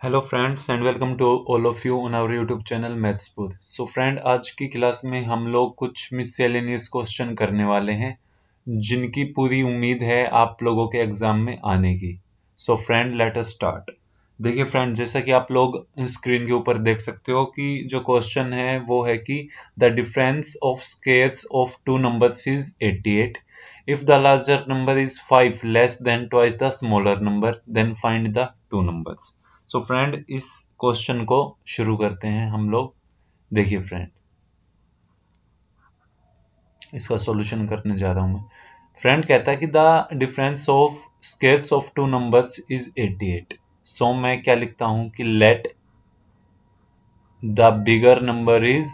Hello friends and welcome to all of you on our YouTube channel maths booth. So friend, आज की class में हम लोग कुछ मिससेलेनियस क्वेश्चन करने वाले हैं जिनकी पूरी उम्मीद है आप लोगों के एग्जाम में आने की। So friend, let us start. देखिए फ्रेंड, जैसा कि आप लोग स्क्रीन के ऊपर देख सकते हो कि जो क्वेश्चन है वो है कि the difference of squares of two numbers is 88। If the larger number is 5 less than twice the smaller number, then find the two numbers. So friend, इस क्वेश्चन को शुरू करते हैं हम लोग। देखिए फ्रेंड, इसका सॉल्यूशन करने जा रहा हूं मैं। फ्रेंड कहता है कि the difference of squares of two numbers is 88। सो मैं क्या लिखता हूं कि the bigger number is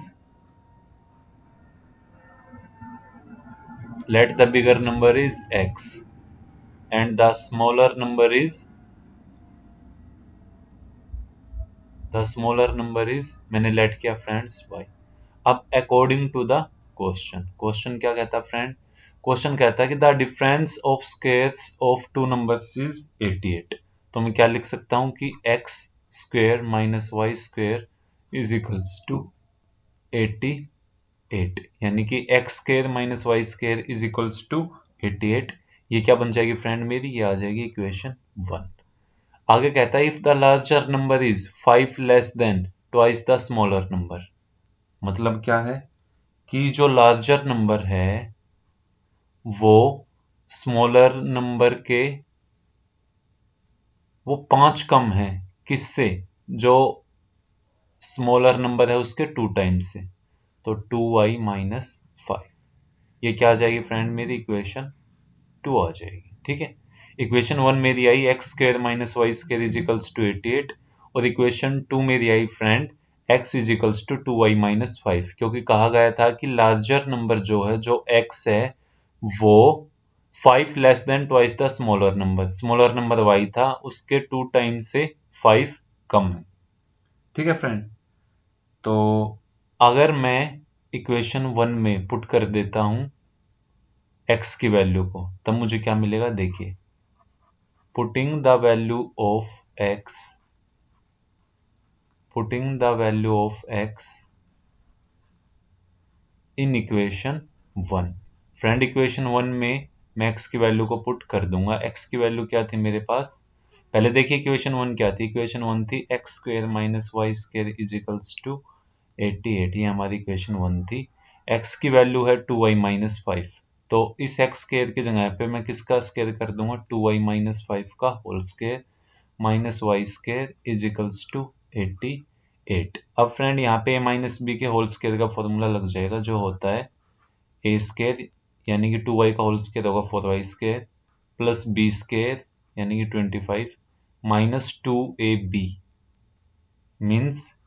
late the bigger number is x and the smaller number is मैंने लेट किया फ्रेंड्स y। अब अकॉर्डिंग टू द क्वेश्चन क्या कहता है फ्रेंड? क्वेश्चन कहता है कि the difference of squares of two numbers is 88। तो मैं क्या लिख सकता हूं कि x square minus y square is equals to 88, यानी कि x square minus y square is equals to 88। ये क्या बन जाएगी फ्रेंड मेरी? ये आ जाएगी इक्वेशन 1। आगे कहता है if the larger number is 5 less than twice the smaller number. मतलब क्या है कि जो लार्जर नंबर है वो स्मॉलर नंबर के वो 5 कम है। किससे? जो स्मॉलर नंबर है उसके 2 टाइम्स से। तो 2y माइनस 5, ये क्या आ जाएगी फ्रेंड मेरी? इक्वेशन 2 आ जाएगी। ठीक है, इक्वेशन 1 मेरी आई x square minus y square is equals to 88, और इक्वेशन 2 मेरी आई friend x is equals to 2y minus 5, क्योंकि कहा गया था कि लार्जर नंबर जो है, जो x है, वो 5 less than twice the smaller number y था, उसके 2 टाइम से 5 कम है। ठीक है फ्रेंड, तो अगर मैं इक्वेशन 1 में पुट कर देता हूं x की वैल्यू को, तब मुझे क्या मिलेगा? देखिए, putting the value of x in equation 1। Friend, equation 1 में मैं x की वैल्यू को पुट कर दूंगा। x की वैल्यू क्या थी मेरे पास? पहले देखिए इक्वेशन 1 क्या थी। इक्वेशन 1 थी x square minus y square is equals to 88। ये हमारी इक्वेशन 1 थी। x की वैल्यू है 2y माइनस 5, तो इस x स्क्वायर की जगह पे मैं किसका स्क्वायर कर दूंगा? 2y माइनस 5 का whole square minus y square is equals to 88। अब फ्रेंड, यहाँ पे a माइनस बी के होल स्क्वायर का फॉर्मूला लग जाएगा, जो होता है ए स्क्वायर यानी कि 2y का होल स्क्वायर होगा 4y square plus B square यानी कि 25 माइनस 2ab मीन्स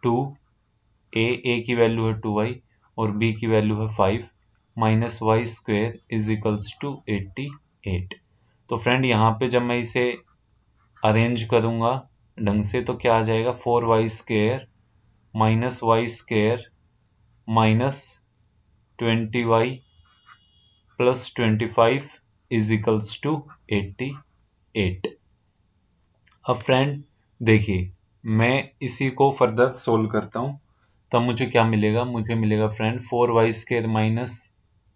2a की वैल्यू है 2y और b की वैल्यू है 5 minus y square is equals to 88। तो फ्रेंड, यहाँ पे जब मैं इसे अरेंज करूंगा ढंग से तो क्या आ जाएगा? 4y square minus y square minus 20y plus 25 is equals to 88। अब फ्रेंड देखिए, मैं इसी को फर्दर सोल्व करता हूं, तब मुझे क्या मिलेगा? मुझे मिलेगा friend 4y square minus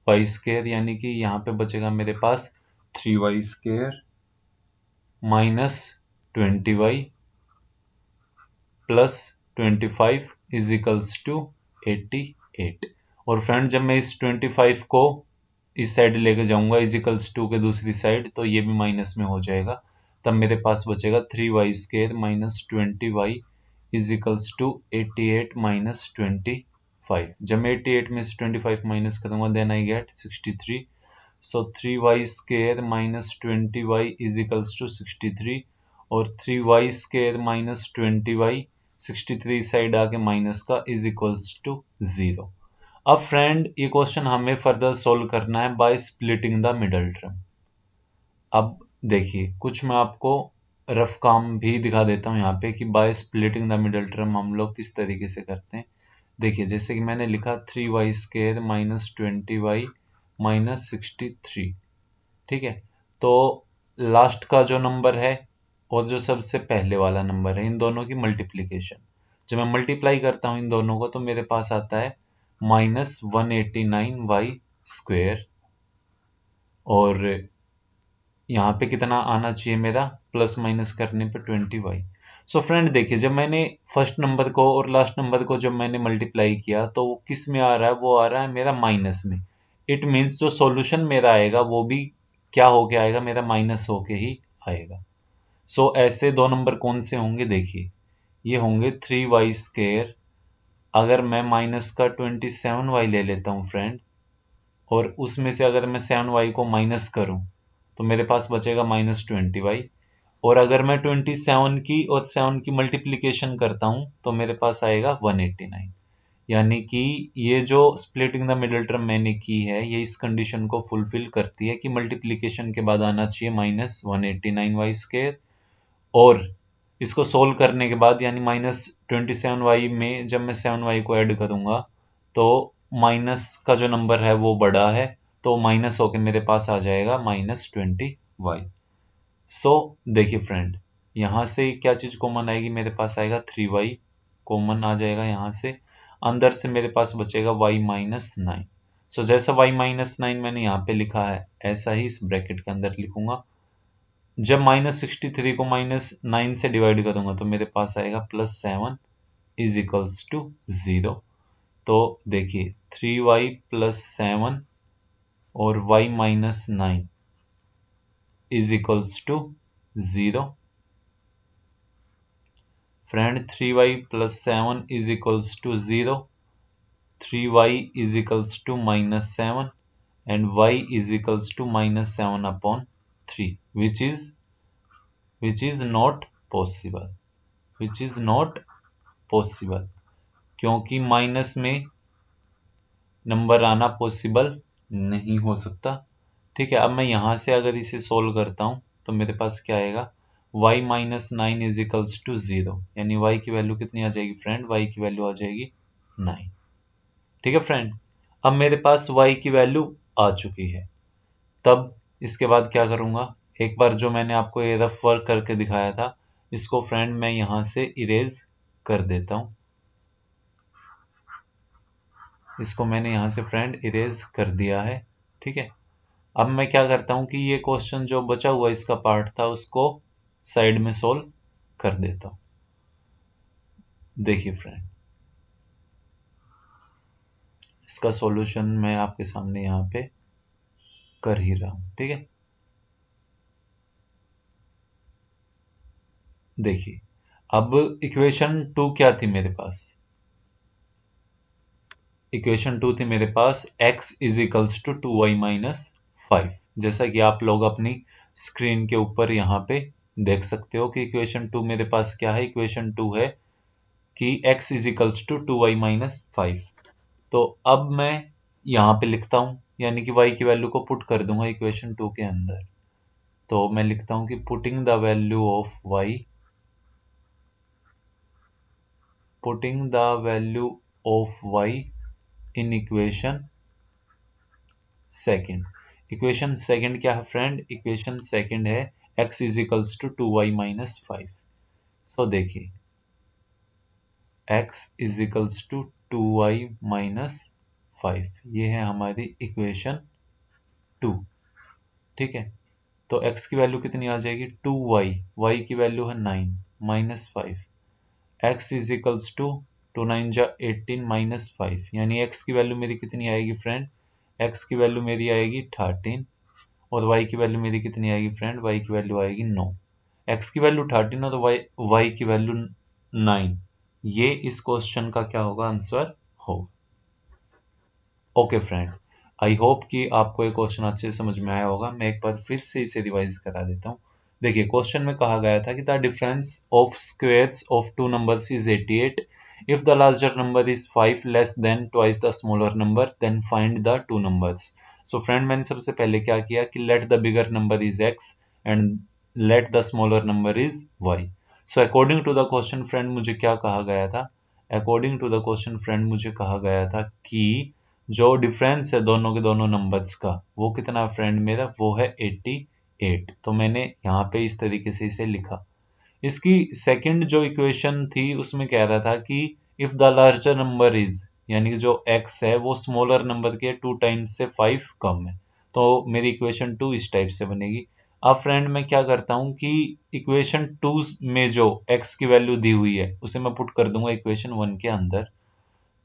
y square, यानी कि यहाँ पे बचेगा मेरे पास 3y square minus 20y plus 25 is equals to 88। और फ्रेंड, जब मैं इस 25 को इस साइड लेके जाऊंगा इज इक्वल्स टू के दूसरी साइड, तो ये भी माइनस में हो जाएगा। तब मेरे पास बचेगा 3y square minus 20y is equals to 88 minus 25। जब मैं 88 में से 25 माइनस करूंगा then I get 63। So 3y square minus 20y is equals to 63, और 3y square minus 20y 63 side आके माइनस का इज इक्वल्स टू 0। अब फ्रेंड, ये क्वेश्चन हमें फर्दर सोल्व करना है by splitting the middle term. अब देखिए, कुछ मैं आपको रफ काम भी दिखा देता हूँ यहाँ पे कि bye splitting the middle term हम लोग किस तरीके से करते हैं। देखिए, जैसे कि मैंने लिखा 3y square minus 20y minus 63। ठीक है, तो लास्ट का जो नंबर है और जो सबसे पहले वाला नंबर है, इन दोनों की मल्टीप्लीकेशन। जब मैं मल्टीप्लाई करता हूँ इन दोनों को तो मेरे पास आता है -189y²। और यहाँ पे कितना आना चाहिए मेरा, प्लस माइनस करने पे 20y। सो फ्रेंड देखिए, जब मैंने फर्स्ट नंबर को और लास्ट नंबर को जब मैंने मल्टीप्लाई किया तो वो किस में आ रहा है, वो आ रहा है मेरा माइनस में। इट मीन्स जो सॉल्यूशन मेरा आएगा वो भी क्या होके आएगा, मेरा माइनस होके ही आएगा। सो ऐसे दो नंबर कौन से होंगे, देखिए ये होंगे 3y²। अगर मैं माइनस का 27y ले लेता हूँ फ्रेंड, और उसमें से अगर मैं 7y को माइनस करूँ तो मेरे पास बचेगा -20y। और अगर मैं 27 की और 7 की मल्टीप्लीकेशन करता हूँ तो मेरे पास आएगा 189। यानी कि ये जो स्प्लिटिंग द मिडिल टर्म मैंने की है, ये इस कंडीशन को फुलफिल करती है कि मल्टीप्लीकेशन के बाद आना चाहिए -189y²। और इसको सोल्व करने के बाद यानी -27y में जब मैं 7y को ऐड करूंगा तो माइनस का जो नंबर है वो बड़ा है, तो माइनस होके मेरे पास आ जाएगा -20y। सो देखिए फ्रेंड, यहाँ से क्या चीज कॉमन आएगी, मेरे पास आएगा 3y कॉमन आ जाएगा यहाँ से। अंदर से मेरे पास बचेगा y-9। सो जैसा y-9 मैंने यहाँ पे लिखा है ऐसा ही इस ब्रैकेट के अंदर लिखूंगा। जब -63 को -9 से डिवाइड करूंगा तो मेरे पास आएगा +7 = 0। तो देखिए 3y + 7 और y-9 = 0। Friend 3y + 7 = 0, 3y = -7 and y = -7/3, which is not possible, क्योंकि माइनस में नंबर आना पॉसिबल नहीं हो सकता। ठीक है, अब मैं यहाँ से अगर इसे सोल्व करता हूँ तो मेरे पास क्या आएगा, y-9 = 0, यानी y की वैल्यू कितनी आ जाएगी फ्रेंड, y की वैल्यू आ जाएगी 9। ठीक है फ्रेंड, अब मेरे पास y की वैल्यू आ चुकी है। तब इसके बाद क्या करूंगा, एक बार जो मैंने आपको ये रफ वर्क करके दिखाया था इसको फ्रेंड मैं यहाँ से इरेज कर देता हूँ। इसको मैंने यहाँ से फ्रेंड इरेज कर दिया है। ठीक है, अब मैं क्या करता हूँ कि ये क्वेश्चन जो बचा हुआ इसका पार्ट था उसको साइड में सोल्व कर देता हूँ। देखिए फ्रेंड, इसका सॉल्यूशन मैं आपके सामने यहाँ पे कर ही रहा हूँ। ठीक है, देखिए अब इक्वेशन 2 क्या थी मेरे पास, इक्वेशन 2 थी मेरे पास x = 2y-5। जैसा कि आप लोग अपनी स्क्रीन के ऊपर यहाँ पे देख सकते हो कि इक्वेशन 2 मेरे पास क्या है, इक्वेशन 2 है कि x = 2y-5। तो अब मैं यहाँ पे लिखता हूँ, यानी कि y की वैल्यू को पुट कर दूंगा इक्वेशन 2 के अंदर। तो मैं लिखता हूँ कि putting the value of y in equation second. Equation second क्या है फ्रेंड, इक्वेशन सेकंड है x = 2y-5। तो देखिए x = 2y-5, ये है हमारी इक्वेशन 2। ठीक है, तो x की वैल्यू कितनी आ जाएगी 2y, y की वैल्यू है 9 -5, x = 2 9 जा 18 -5, यानी x की वैल्यू मेरी कितनी आएगी फ्रेंड, x की वैल्यू मेरी आएगी 13। और y की वैल्यू मेरी कितनी आएगी फ्रेंड, y की वैल्यू आएगी 9। x की वैल्यू 13 और y की वैल्यू 9, ये इस क्वेश्चन का क्या होगा, आंसर हो। ओके फ्रेंड, आई होप कि आपको ये क्वेश्चन अच्छे से समझ में आया होगा। मैं एक बार फिर से इसे रिवाइज करा देता हूँ। देखिए क्वेश्चन में कहा गया था कि the difference of squares of two numbers is 88। If the larger number is 5 less than twice the smaller number then find the two numbers. So friend, मैंने सबसे पहले क्या किया कि let the bigger number is x and let the smaller number is y। So according to the question friend मुझे क्या कहा गया था, according to the question friend मुझे कहा गया था कि जो डिफरेंस है दोनों के दोनों नंबर्स का वो कितना फ्रेंड मेरा, वो है 88। तो मैंने यहाँ पे इस तरीके से इसे लिखा। इसकी सेकंड जो इक्वेशन थी उसमें कह रहा था कि if the larger number is, यानी कि जो x है वो स्मॉलर नंबर के 2 टाइम्स से 5 कम है, तो मेरी इक्वेशन 2 इस टाइप से बनेगी। अब फ्रेंड मैं क्या करता हूं कि इक्वेशन 2 में जो x की वैल्यू दी हुई है उसे मैं पुट कर दूंगा इक्वेशन 1 के अंदर।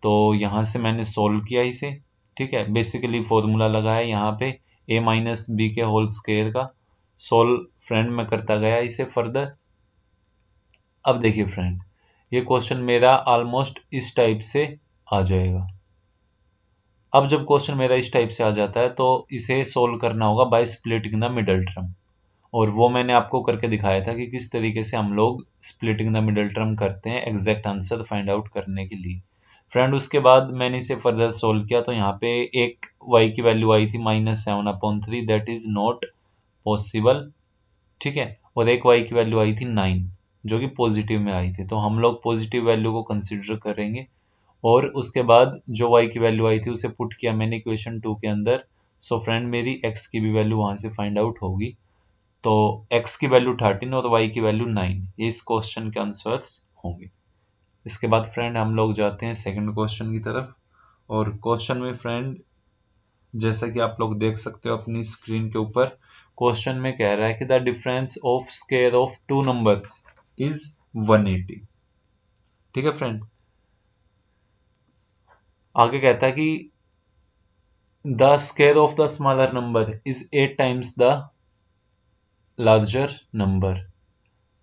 तो यहाँ से मैंने सोल्व किया इसे, ठीक है, बेसिकली फॉर्मूला लगा है यहाँ पे a माइनस बी के होल स्क्वायर का। सोल्व फ्रेंड मैं करता गया इसे फर्दर। अब देखिए फ्रेंड, ये क्वेश्चन मेरा ऑलमोस्ट इस टाइप से आ जाएगा। अब जब क्वेश्चन मेरा इस टाइप से आ जाता है तो इसे सोल्व करना होगा bye splitting the middle term, और वो मैंने आपको करके दिखाया था कि किस तरीके से हम लोग स्प्लिटिंग द मिडल टर्म करते हैं एग्जैक्ट आंसर फाइंड आउट करने के लिए। फ्रेंड उसके बाद मैंने इसे फर्दर सोल्व किया तो यहाँ पे एक y की वैल्यू आई थी -7/3, दैट इज नॉट पॉसिबल, ठीक है, और एक y की वैल्यू आई थी 9 जो कि पॉजिटिव में आई थी, तो हम लोग पॉजिटिव वैल्यू को कंसिडर करेंगे। और उसके बाद जो y की वैल्यू आई थी उसे पुट किया मैंने इक्वेशन 2 के अंदर। सो फ्रेंड मेरी x की भी वैल्यू वहां से फाइंड आउट होगी। तो x की वैल्यू 13 और y की वैल्यू 9, ये इस क्वेश्चन के आंसर्स होंगे। इसके बाद फ्रेंड हम लोग जाते हैं सेकंड क्वेश्चन की तरफ। और क्वेश्चन में फ्रेंड जैसा कि आप लोग देख सकते हो अपनी स्क्रीन के ऊपर, क्वेश्चन में कह रहा है कि the difference of square of two numbers is 180। ठीक है फ्रेंड, आगे कहता है कि the square of the smaller number is 8 times the larger number,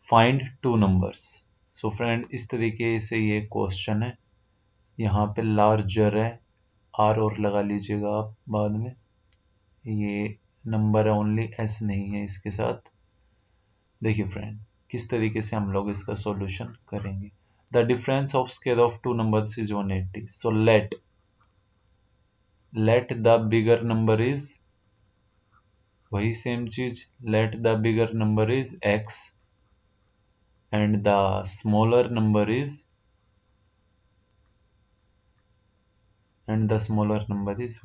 find two numbers. So friend इस तरीके से ये क्वेश्चन है, यहाँ पे लार्जर है, आर और लगा लीजिएगा आप बाद में, ये नंबर है ओनली, एस नहीं है इसके साथ। देखिए फ्रेंड किस तरीके से हम लोग इसका सॉल्यूशन करेंगे। The difference of square of two numbers is 180, so let the bigger number is, वही सेम चीज, let the bigger number is x and the smaller number is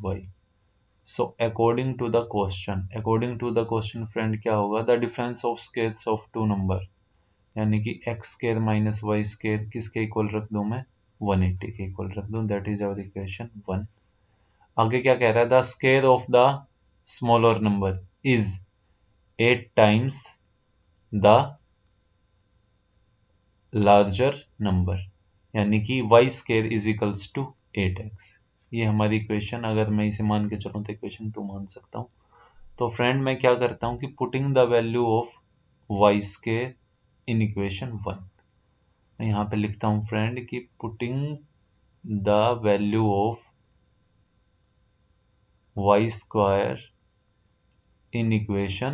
y। So according to the question friend क्या होगा, the difference of squares of two number, यानी कि x square minus y square किसके equal रख दूं मैं, 180 के equal रख दूं, दैट इज आवर इक्वेशन 1। आगे क्या कह रहा है, the square of the smaller number is 8 times the larger number, यानी कि y square is equals to 8x। ये हमारी इक्वेशन, अगर मैं इसे मान के चलूं तो इक्वेशन 2 मान सकता हूं। तो फ्रेंड मैं क्या करता हूं कि putting the value of y square in equation 1, मैं यहाँ पे लिखता हूँ फ्रेंड कि putting the value of y square in equation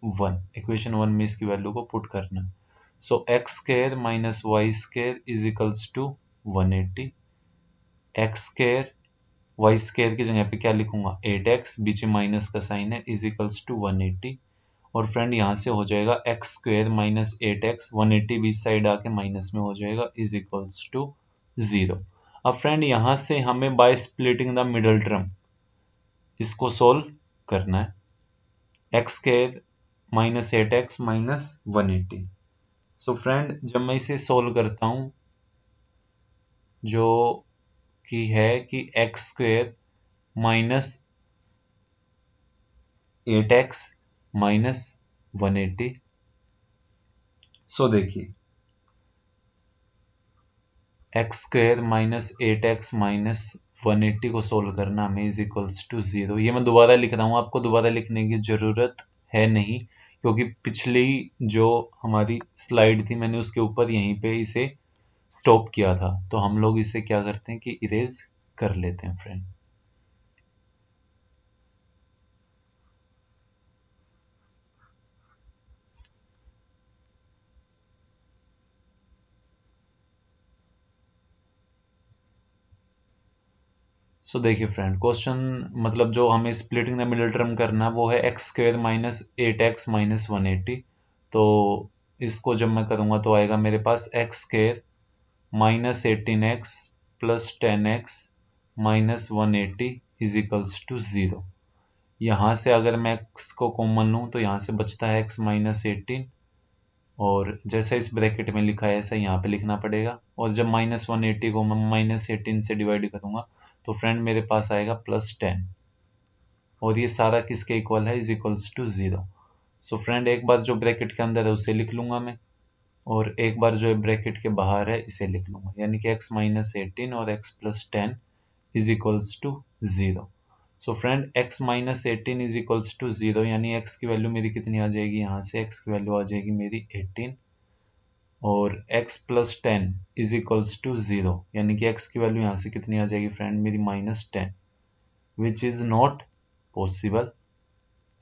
1, equation 1 में इसकी वैल्यू को पुट करना। So x square minus y square is equals to 180। X square y square की जगह पे क्या लिखूंगा, 8x, बीच में माइनस का साइन है, इज इक्वल्स टू 180। और फ्रेंड यहाँ से हो जाएगा x square minus 8x, 180 beach side आके माइनस में हो जाएगा, इज इक्वल्स टू 0। अब फ्रेंड यहाँ से हमें bye splitting the middle term इसको सोल्व करना है, x square minus 8x minus 180। So friend जब मैं इसे सोल्व करता हूँ, जो कि है कि x square minus 8x minus 180। सो देखिए x square minus 8x minus 180 को सोल्व करना हमें इज इक्वल्स टू 0। ये मैं दोबारा लिख रहा हूँ, आपको दोबारा लिखने की ज़रूरत है नहीं, क्योंकि पिछली जो हमारी स्लाइड थी मैंने उसके ऊपर यहीं पे इसे स्टॉप किया था। तो हम लोग इसे क्या करते हैं कि इरेज कर लेते हैं फ्रेंड। सो देखिए फ्रेंड क्वेश्चन, मतलब जो हमें स्प्लिटिंग द मिडिल टर्म करना वो है x square minus 8x minus 180। तो इसको जब मैं करूँगा तो आएगा मेरे पास x square minus 18x plus 10x minus 180 is equals to 0। यहाँ से अगर मैं x को कॉमन लूँ तो यहाँ से बचता है x माइनस 18 और जैसा इस ब्रैकेट में लिखा है ऐसा यहाँ पे लिखना पड़ेगा। और जब -180 को मैं -18 से डिवाइड करूंगा तो फ्रेंड मेरे पास आएगा +10, और ये सारा किसके इक्वल है, is equals to 0। So friend एक बार जो ब्रैकेट के अंदर है उसे लिख लूंगा मैं, और एक बार जो है ब्रैकेट के बाहर है इसे लिख लूंगा, यानी कि x -18 और x +10 is equals to 0। So friend x -18 is equals to 0, यानी x की वैल्यू मेरी कितनी आ जाएगी, यहाँ से x की वैल्यू आ जाएगी मेरी 18, और x +10 इज इक्वल्स टू 0, यानी कि x की वैल्यू यहाँ से कितनी आ जाएगी फ्रेंड मेरी -10, विच इज नॉट पॉसिबल।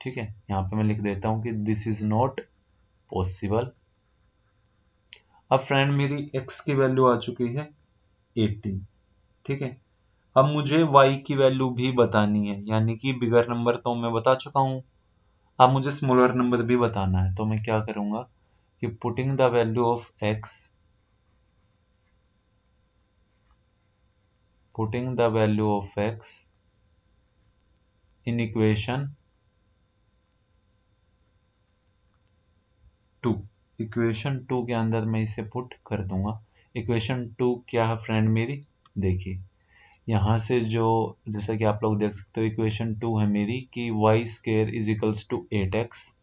ठीक है, यहाँ पे मैं लिख देता हूँ कि दिस इज नॉट पॉसिबल। अब फ्रेंड मेरी x की वैल्यू आ चुकी है 18। ठीक है, अब मुझे y की वैल्यू भी बतानी है, यानी कि बिगर नंबर तो मैं बता चुका हूं, अब मुझे स्मॉलर नंबर भी बताना है। तो मैं क्या करूंगा कि putting the value of x, putting the value of x in equation 2, equation 2 के अंदर मैं इसे पुट कर दूंगा। इक्वेशन 2 क्या है फ्रेंड मेरी, देखिए यहाँ से जो, जैसा कि आप लोग देख सकते हो इक्वेशन 2 है मेरी कि y² is equals to 8x।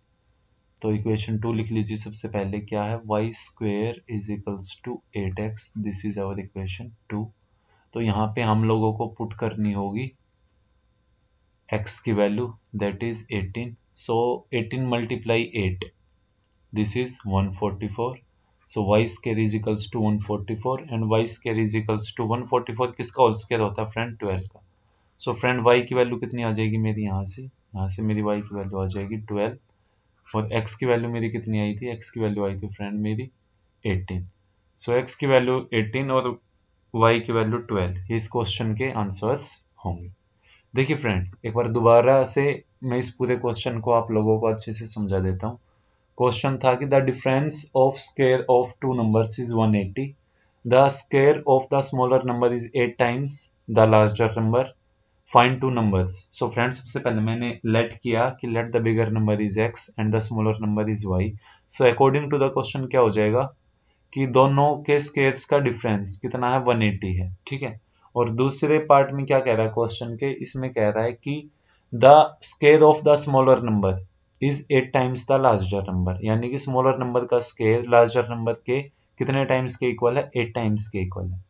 तो इक्वेशन 2 लिख लीजिए, सबसे पहले क्या है, y² is equals to 8x, this is our equation 2। तो यहाँ पे हम लोगों को पुट करनी होगी x की वैल्यू, दैट इज 18। सो 18 multiply 8, this is 144। So y² is equals to 144, and y² is equals to 144 किसका होल स्क्वायर होता है फ्रेंड, 12 का। सो फ्रेंड y की वैल्यू कितनी आ जाएगी मेरी, यहाँ से मेरी y की वैल्यू आ जाएगी 12, और x की वैल्यू मेरी कितनी आई थी, x की वैल्यू आई थी फ्रेंड मेरी 18। सो x की वैल्यू 18 और y की वैल्यू 12, ये इस क्वेश्चन के आंसर्स होंगे। देखिए फ्रेंड एक बार दोबारा से मैं इस पूरे क्वेश्चन को आप लोगों को अच्छे से समझा देता हूँ। क्वेश्चन था कि the difference of square of two numbers is 180, the square of the smaller number is 8 times the larger number, find two numbers. So friends सबसे पहले मैंने लेट किया कि let the bigger number is x and the smaller number is y। So according to the question क्या हो जाएगा कि दोनों के स्क्वायर्स का डिफरेंस कितना है, 180 है। ठीक है, और दूसरे पार्ट में क्या कह रहा है क्वेश्चन के, इसमें कह रहा है कि the square of the smaller number is 8 times the larger number, यानी कि स्मॉलर नंबर का स्क्वायर लार्जर नंबर के कितने टाइम्स के इक्वल है, 8 टाइम्स के इक्वल है।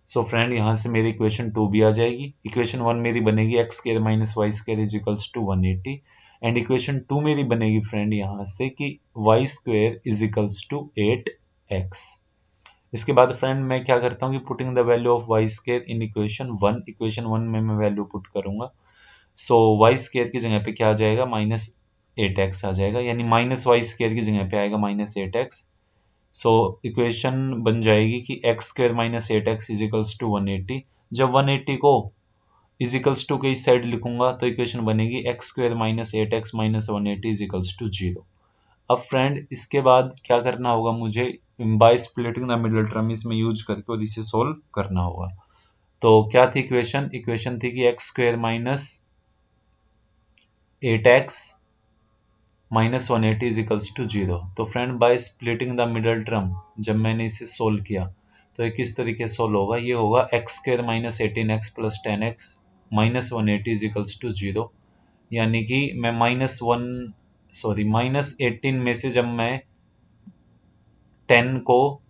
सो फ्रेंड यहाँ से मेरी इक्वेशन 2 भी आ जाएगी। इक्वेशन 1 मेरी बनेगी x² minus y² is equals to 180, and equation 2 मेरी बनेगी फ्रेंड यहाँ से कि y² is equals to 8x। इसके बाद फ्रेंड मैं क्या करता हूँ कि putting the value of y² in equation 1, equation 1 में मैं वैल्यू पुट करूंगा। सो y² की जगह पे क्या आ जाएगा, -8x आ जाएगा, यानी -y² की जगह पे आएगा -8x। सो इक्वेशन बन जाएगी कि x² minus 8x is equals to 180। जब 180 को इज इक्वल्स टू के इस साइड लिखूंगा तो इक्वेशन बनेगी x² minus 8x minus 180 is equals to 0। अब फ्रेंड इसके बाद क्या करना होगा मुझे, by splitting the middle term इसमें यूज करके और इसे सोल्व करना होगा। तो क्या थी इक्वेशन, इक्वेशन थी कि x² minus 8x minus 180 is equals to 0। तो friend by splitting the middle term जब मैंने इसे सोल्व किया तो ये किस तरीके से सोल्व होगा, ये होगा x² minus 18x plus 10x minus 180 is equals to 0, यानी कि मैं -18 में से जब मैं 10 को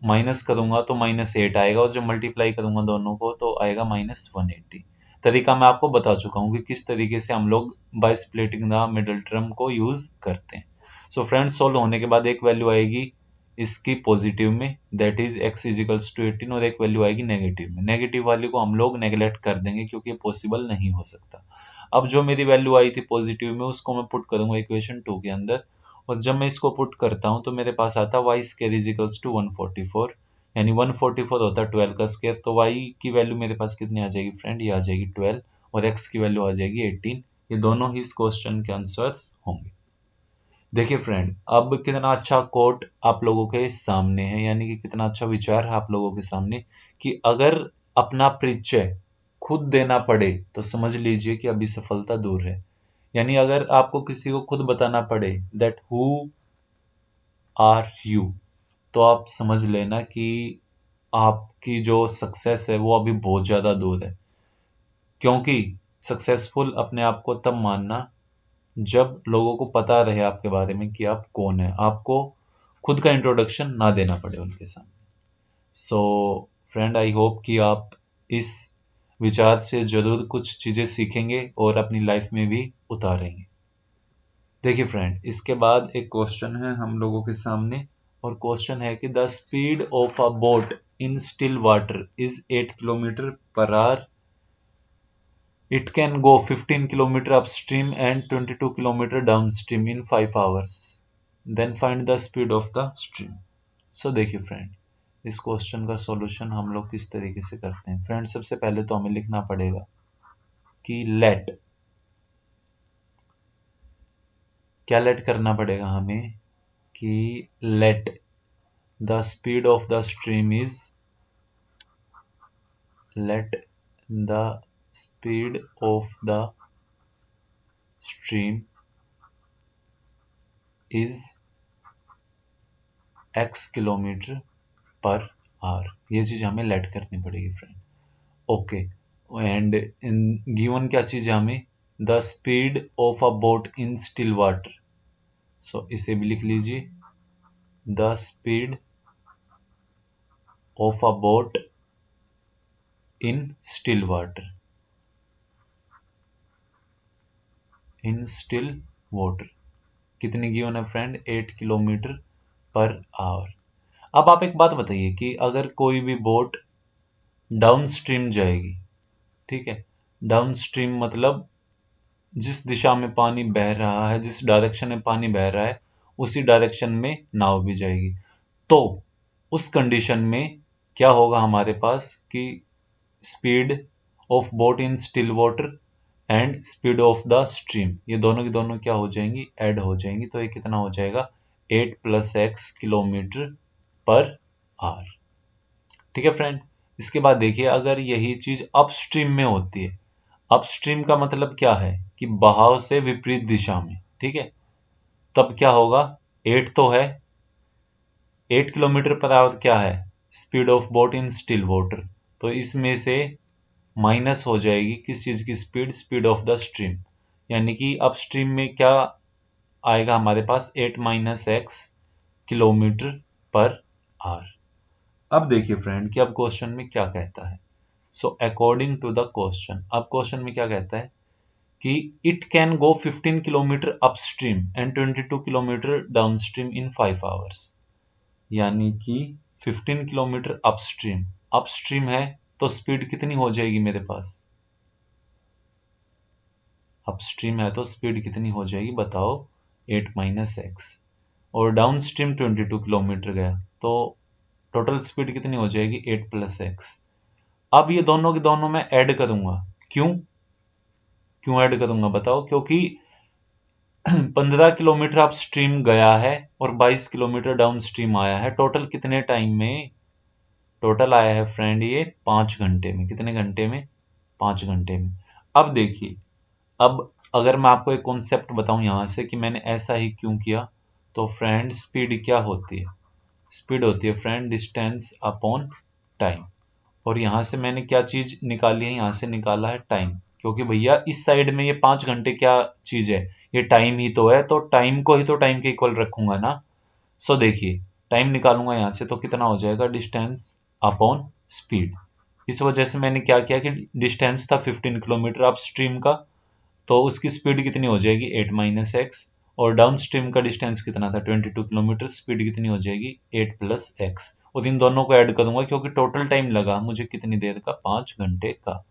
माइनस करूंगा तो -8 आएगा, और जब मल्टीप्लाई करूंगा दोनों को तो आएगा -180। तरीका मैं आपको बता चुका हूँ कि किस तरीके से हम लोग bye splitting the middle term को यूज करते हैं। सो फ्रेंड्स सोल्व होने के बाद एक वैल्यू आएगी इसकी पॉजिटिव में, that is x is equals to 18, और एक वैल्यू आएगी नेगेटिव में। नेगेटिव वाली को हम लोग नेगलेक्ट कर देंगे क्योंकि ये पॉसिबल नहीं हो सकता। अब जो मेरी वैल्यू आई थी पॉजिटिव में उसको मैं पुट करूंगा इक्वेशन 2 के अंदर, और जब मैं इसको पुट करता हूं तो मेरे पास आता है y² इज इक्वल्स टू 144, यानी 144 होता है 12 का स्क्वायर। तो y की वैल्यू मेरे पास कितनी आ जाएगी फ्रेंड, ये आ जाएगी 12, और x की वैल्यू आ जाएगी 18। ये दोनों ही इस क्वेश्चन के आंसर्स होंगे। देखिए फ्रेंड अब कितना अच्छा कोट आप लोगों के सामने है, यानी कि कितना अच्छा विचार है आप लोगों के सामने कि अगर अपना परिचय खुद देना पड़े तो समझ लीजिए कि अभी सफलता दूर है। यानी अगर आपको किसी को खुद बताना पड़े दैट हु आर यू, तो आप समझ लेना कि आपकी जो सक्सेस है वो अभी बहुत ज़्यादा दूर है। क्योंकि सक्सेसफुल अपने आप को तब मानना जब लोगों को पता रहे आपके बारे में कि आप कौन है, आपको खुद का इंट्रोडक्शन ना देना पड़े उनके सामने। सो फ्रेंड, आई होप कि आप इस विचार से जरूर कुछ चीज़ें सीखेंगे और अपनी लाइफ में भी उतारेंगे। देखिए फ्रेंड, इसके बाद एक क्वेश्चन है हम लोगों के सामने, और क्वेश्चन है कि the speed of a boat in still water is 8 kilometre per hour. It can go 15 kilometre upstream and 22 kilometre downstream in 5 hours। Then find the speed of the stream. So देखिए friend, इस question का solution हम लोग किस तरीके से करते हैं। फ्रेंड, सबसे पहले तो हमें लिखना पड़ेगा कि लेट, क्या लेट करना पड़ेगा हमें कि let the speed of the stream is, let the speed of the stream is x kilometre per hour. ये चीज हमें लेट करनी पड़ेगी friend. Okay, and in given क्या चीज है हमें, the speed of a boat in still water. So इसे भी लिख लीजिए, the speed of a boat in still water, in still water कितनी गिवन है फ्रेंड, 8 किलोमीटर पर आवर। अब आप एक बात बताइए कि अगर कोई भी बोट डाउन स्ट्रीम जाएगी, ठीक है, डाउन स्ट्रीम मतलब जिस दिशा में पानी बह रहा है, जिस डायरेक्शन में पानी बह रहा है, उसी डायरेक्शन में नाव भी जाएगी, तो उस कंडीशन में क्या होगा हमारे पास कि speed of boat in still water and speed of the stream, ये दोनों की दोनों क्या हो जाएंगी, ऐड हो जाएंगी। तो ये कितना हो जाएगा, 8 + x किलोमीटर पर आवर। ठीक है फ्रेंड, इसके बाद देखिए अगर यही चीज अपस्ट्रीम में होती है, अपस्ट्रीम का मतलब क्या है कि बहाव से विपरीत दिशा में, ठीक है, तब क्या होगा, 8 तो है, 8 किलोमीटर पर आवर क्या है, speed of boat in still water, तो इसमें से माइनस हो जाएगी किस चीज की speed, speed of the stream, यानी कि अपस्ट्रीम में क्या आएगा हमारे पास, 8 - x किलोमीटर पर आवर। अब देखिए फ्रेंड कि अब क्वेश्चन में क्या कहता है। So according to the question, अब क्वेश्चन में क्या कहता है कि it can go 15 kilometre upstream and 22 kilometre downstream in 5 hours। यानी कि 15 किलोमीटर अपस्ट्रीम, अपस्ट्रीम है तो स्पीड कितनी हो जाएगी मेरे पास, अपस्ट्रीम है तो स्पीड कितनी हो जाएगी बताओ, 8 - x, और डाउनस्ट्रीम 22 किलोमीटर गया तो टोटल स्पीड कितनी हो जाएगी, 8 + x। अब ये दोनों के दोनों मैं ऐड करूंगा, क्यों क्यों ऐड करूंगा बताओ, क्योंकि 15 किलोमीटर अप स्ट्रीम गया है और 22 किलोमीटर डाउन स्ट्रीम आया है, टोटल कितने टाइम में, टोटल आया है फ्रेंड ये 5 घंटे में। कितने घंटे में, 5 घंटे में। अब देखिए, अब अगर मैं आपको एक कॉन्सेप्ट बताऊं यहां से कि मैंने ऐसा ही क्यों किया, तो फ्रेंड स्पीड क्या होती है, स्पीड होती है फ्रेंड डिस्टेंस अपॉन टाइम, और यहां से मैंने क्या चीज निकाली है, यहां से निकाला है टाइम, क्योंकि भैया इस साइड में ये 5 घंटे क्या चीज है, ये टाइम ही तो है, तो टाइम को ही तो टाइम के इक्वल रखूंगा ना। सो देखिए, टाइम निकालूंगा यहां से तो कितना हो जाएगा, डिस्टेंस अपॉन स्पीड। इस वजह से मैंने क्या किया कि डिस्टेंस था 15 किलोमीटर अप स्ट्रीम का, तो उसकी स्पीड कितनी हो जाएगी, 8 - x, और डाउन स्ट्रीम का डिस्टेंस कितना था, 22 किलोमीटर, स्पीड कितनी हो जाएगी, 8 + x, और इन दोनों को ऐड करूंगा क्योंकि टोटल टाइम लगा मुझे कितनी देर का, 5 घंटे का।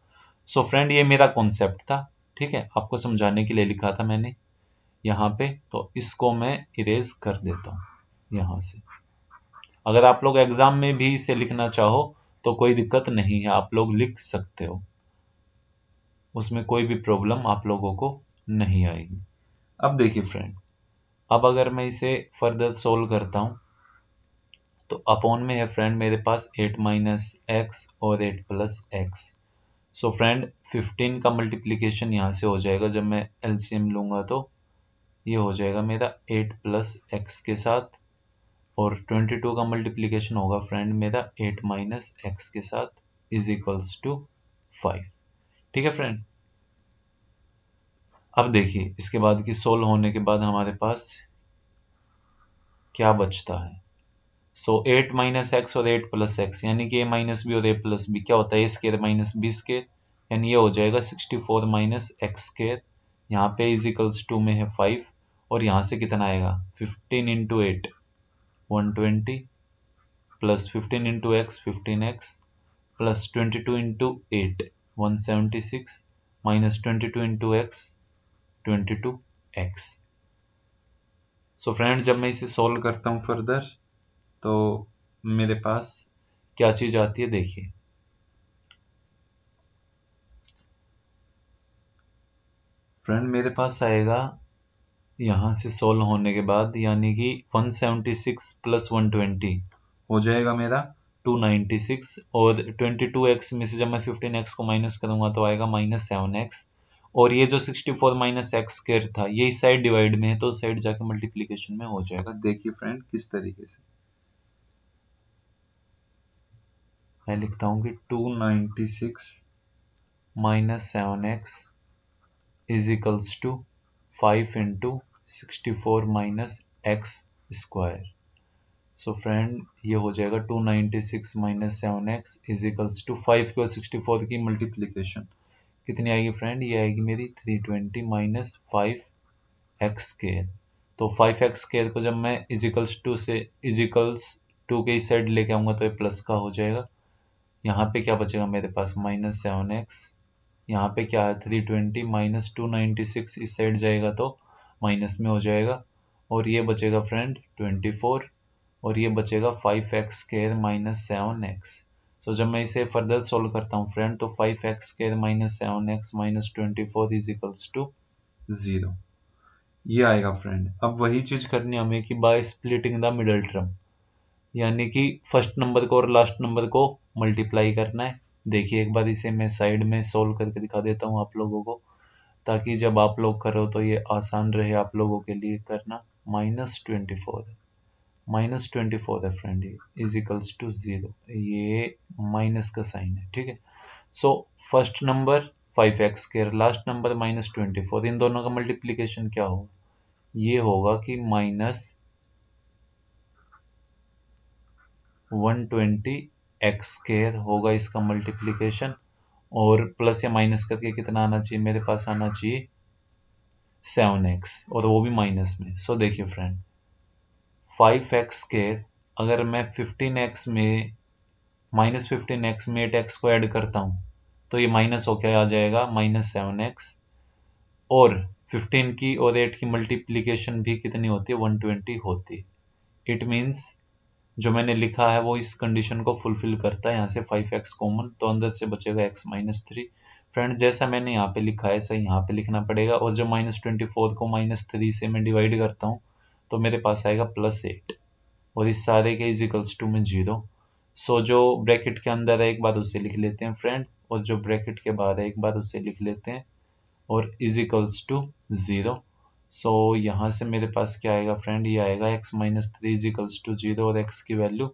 सो फ्रेंड, ये मेरा कॉन्सेप्ट था, ठीक है, आपको समझाने के लिए लिखा था मैंने यहाँ पे, तो इसको मैं इरेज कर देता हूँ यहाँ से। अगर आप लोग एग्जाम में भी इसे लिखना चाहो तो कोई दिक्कत नहीं है, आप लोग लिख सकते हो, उसमें कोई भी प्रॉब्लम आप लोगों को नहीं आएगी। अब देखिए फ्रेंड, अब अगर मैं इसे फर्दर सोल्व करता हूं तो अपॉन में है फ्रेंड मेरे पास 8 - x और 8 + x। सो फ्रेंड 15 का मल्टीप्लीकेशन यहां से हो जाएगा, जब मैं एलसीएम लूंगा तो ये हो जाएगा मेरा 8 + x के साथ, और 22 का मल्टीप्लीकेशन होगा फ्रेंड मेरा 8 माइनस एक्स के साथ इज इक्वल्स टू 5। ठीक है फ्रेंड। अब देखिए इसके बाद की सोल्व होने के बाद हमारे पास क्या बचता है। सो 8 माइनस एक्स और 8 प्लस एक्स यानी कि ए माइनस बी और ए प्लस बी क्या होता है, ए स्केयर माइनस बी स्केयर, यानी ये हो जाएगा 64 माइनस एक्स स्केयर। यहाँ पे इज इक्वल्स टू में है 5 और यहाँ से कितना आएगा 15 into 8 120 plus 15 into x 15x plus 22 into 8 176 minus 22 into x 22x। So friend जब मैं इसे सोल्व करता हूँ फर्दर तो मेरे पास क्या चीज आती है देखिए। फ्रेंड मेरे पास आएगा यहां से सोल्व होने के बाद यानी कि 176 प्लस 120 हो जाएगा मेरा 296 और 22x में से जब मैं 15x को माइनस करूंगा तो आएगा माइनस 7x और ये जो 64 माइनस एक्स स्क्वायर था ये इस साइड डिवाइड में है तो उस साइड जाके मल्टीप्लीकेशन में हो जाएगा। देखिए फ्रेंड किस तरीके से मैं लिखता हूं कि 296 minus 7x is equals to 5 into 64 minus x square. So friend ये हो जाएगा 296 minus 7x is equals to 5 के और 64 की मल्टीप्लीकेशन कितनी आएगी फ्रेंड, ये आएगी मेरी 320 माइनस 5x स्क्वायर। तो 5x स्क्वायर को जब मैं इजिकल्स टू से इजिकल्स टू के इस साइड लेके आऊंगा तो ये प्लस का हो जाएगा। यहाँ पे क्या बचेगा मेरे पास माइनस 7x, यहाँ पे क्या है 320 माइनस 296 इस साइड जाएगा तो माइनस में हो जाएगा और ये बचेगा फ्रेंड 24 और ये बचेगा 5x स्क्वायर माइनस 7x। सो जब मैं इसे फर्दर सोल्व करता हूँ फ्रेंड तो 5x square minus 7x minus 24 is equals to 0 ये आएगा फ्रेंड। अब वही चीज करनी है हमें कि bye splitting the middle term यानी कि फर्स्ट नंबर को और लास्ट नंबर को मल्टीप्लाई करना है। देखिए एक बार इसे मैं साइड में सोल्व करके दिखा देता हूँ आप लोगों को ताकि जब आप लोग करो तो ये आसान रहे आप लोगों के लिए करना। माइनस 24 है फ्रेंड ये इज इक्वल्स टू 0, ये माइनस का साइन है। ठीक है। So first number 5x square last number -24 इन दोनों का मल्टीप्लीकेशन क्या होगा, ये होगा कि माइनस 120x स्क्वायर होगा इसका मल्टीप्लीकेशन और प्लस या माइनस करके कितना आना चाहिए मेरे पास आना चाहिए 7x और वो भी माइनस में। सो देखिए फ्रेंड 5x स्क्वायर अगर मैं 15x में -15x में 8x को ऐड करता हूँ तो ये माइनस होकर आ जाएगा -7x और 15 की और 8 की मल्टीप्लीकेशन भी कितनी होती है 120 होती है। इट मीन्स जो मैंने लिखा है वो इस कंडीशन को फुलफिल करता है। यहाँ से 5x कॉमन तो अंदर से बचेगा x-3। फ्रेंड जैसा मैंने यहाँ पे लिखा है ऐसा यहाँ पे लिखना पड़ेगा और जब -24 को -3 से मैं डिवाइड करता हूँ तो मेरे पास आएगा +8 और इस सारे के इजिकल्स टू में 0। सो जो ब्रैकेट के अंदर है एक बार उसे लिख लेते हैं फ्रेंड और जो ब्रैकेट के बाहर है एक बार उसे लिख लेते हैं और इजिकल्स टू 0। सो यहाँ से मेरे पास क्या आएगा फ्रेंड, ये आएगा x-3 इजिकल्स टू 0 और x की वैल्यू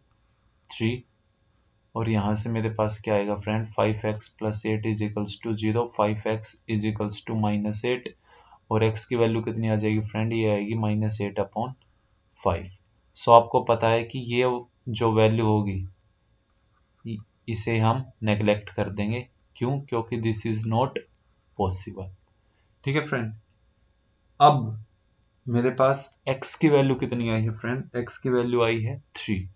3 और यहाँ से मेरे पास क्या आएगा friend 5x plus 8 is equals to 0 5x is equals to -8 और x की वैल्यू कितनी आ जाएगी फ्रेंड, ये आएगी -8/5। सो आपको पता है कि ये जो वैल्यू होगी इसे हम नेग्लेक्ट कर देंगे, क्यों, क्योंकि दिस इज नॉट पॉसिबल। ठीक है फ्रेंड। अब मेरे पास x की वैल्यू कितनी आई है फ्रेंड, x की वैल्यू आई है 3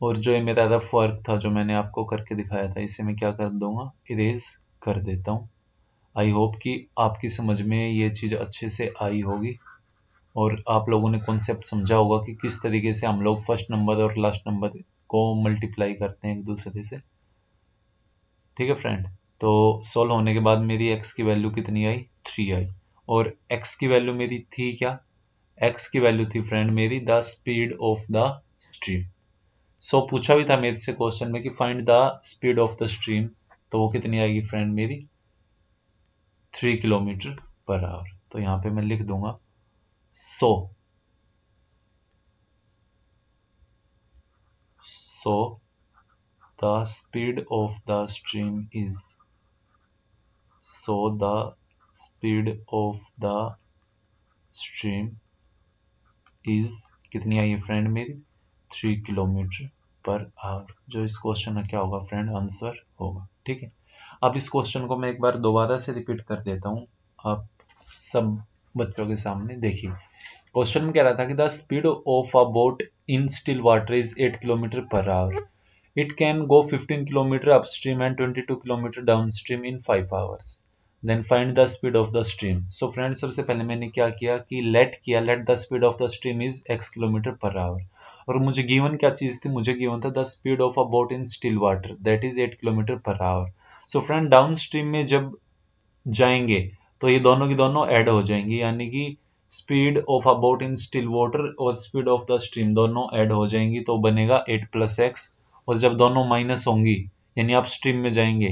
और जो ये मेरा रफ वर्क था जो मैंने आपको करके दिखाया था इसे मैं क्या कर दूंगा इरेज कर देता हूँ। आई होप कि आपकी समझ में ये चीज़ अच्छे से आई होगी और आप लोगों ने कॉन्सेप्ट समझा होगा कि किस तरीके से हम लोग फर्स्ट नंबर और लास्ट नंबर को मल्टीप्लाई करते हैं एक दूसरे से। ठीक है फ्रेंड। तो सोल्व होने के बाद मेरी x की वैल्यू कितनी आई 3 आई और x की वैल्यू मेरी थी क्या, x की वैल्यू थी फ्रेंड मेरी the speed of the stream. So पूछा भी था मेरे से क्वेश्चन में कि find the speed of the stream, तो वो कितनी आएगी फ्रेंड मेरी 3 किलोमीटर पर आवर। तो यहाँ पे मैं लिख दूंगा so so the speed of the stream is so the speed of the stream is कितनी आई है फ्रेंड मेरी 3 किलोमीटर पर आवर। जो इस क्वेश्चन का क्या होगा फ्रेंड आंसर होगा। ठीक है, अब इस क्वेश्चन को मैं एक बार दोबारा से रिपीट कर देता हूँ आप सब बच्चों के सामने। देखिए क्वेश्चन में कह रहा था कि the speed of a boat in still water is 8 kilometre per our. It can go 15 kilometer upstream and 22 kilometer downstream in 5 hours. Then find the speed of the stream. So friends सबसे पहले मैंने क्या किया कि let the speed of the stream is x kilometre per our. और मुझे given क्या चीज़ थी, मुझे गिवन था the speed of a boat in still water that is 8 kilometre per hour. So friend down stream में जब जाएंगे तो ये दोनों की दोनों ऐड हो जाएंगी, यानी कि speed of a boat in still water और स्पीड ऑफ द स्ट्रीम दोनों ऐड हो जाएंगी तो बनेगा 8 प्लस एक्स। और जब दोनों माइनस होंगी यानी आप स्ट्रीम में जाएंगे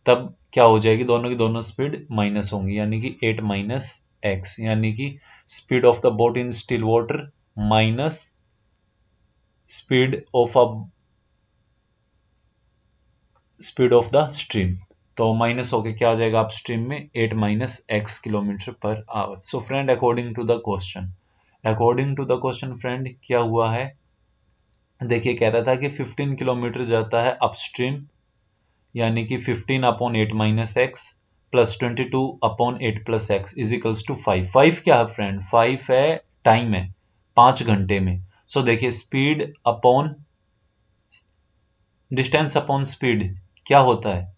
तब क्या हो जाएगी, दोनों की दोनों स्पीड माइनस होंगी यानी कि 8 माइनस एक्स, यानी कि speed of the boat in still water minus speed of the stream. तो माइनस होके क्या आ जाएगा आप स्ट्रीम में 8 minus x kilometre per hour. So friend according to the question friend क्या हुआ है, देखिए कह रहा था कि 15 किलोमीटर जाता है अपस्ट्रीम यानी कि 15 upon 8 minus x plus 22 upon 8 plus x is equals to 5। 5 क्या है फ्रेंड, 5 है टाइम है 5 घंटे में। सो देखिए speed upon distance upon speed क्या होता है,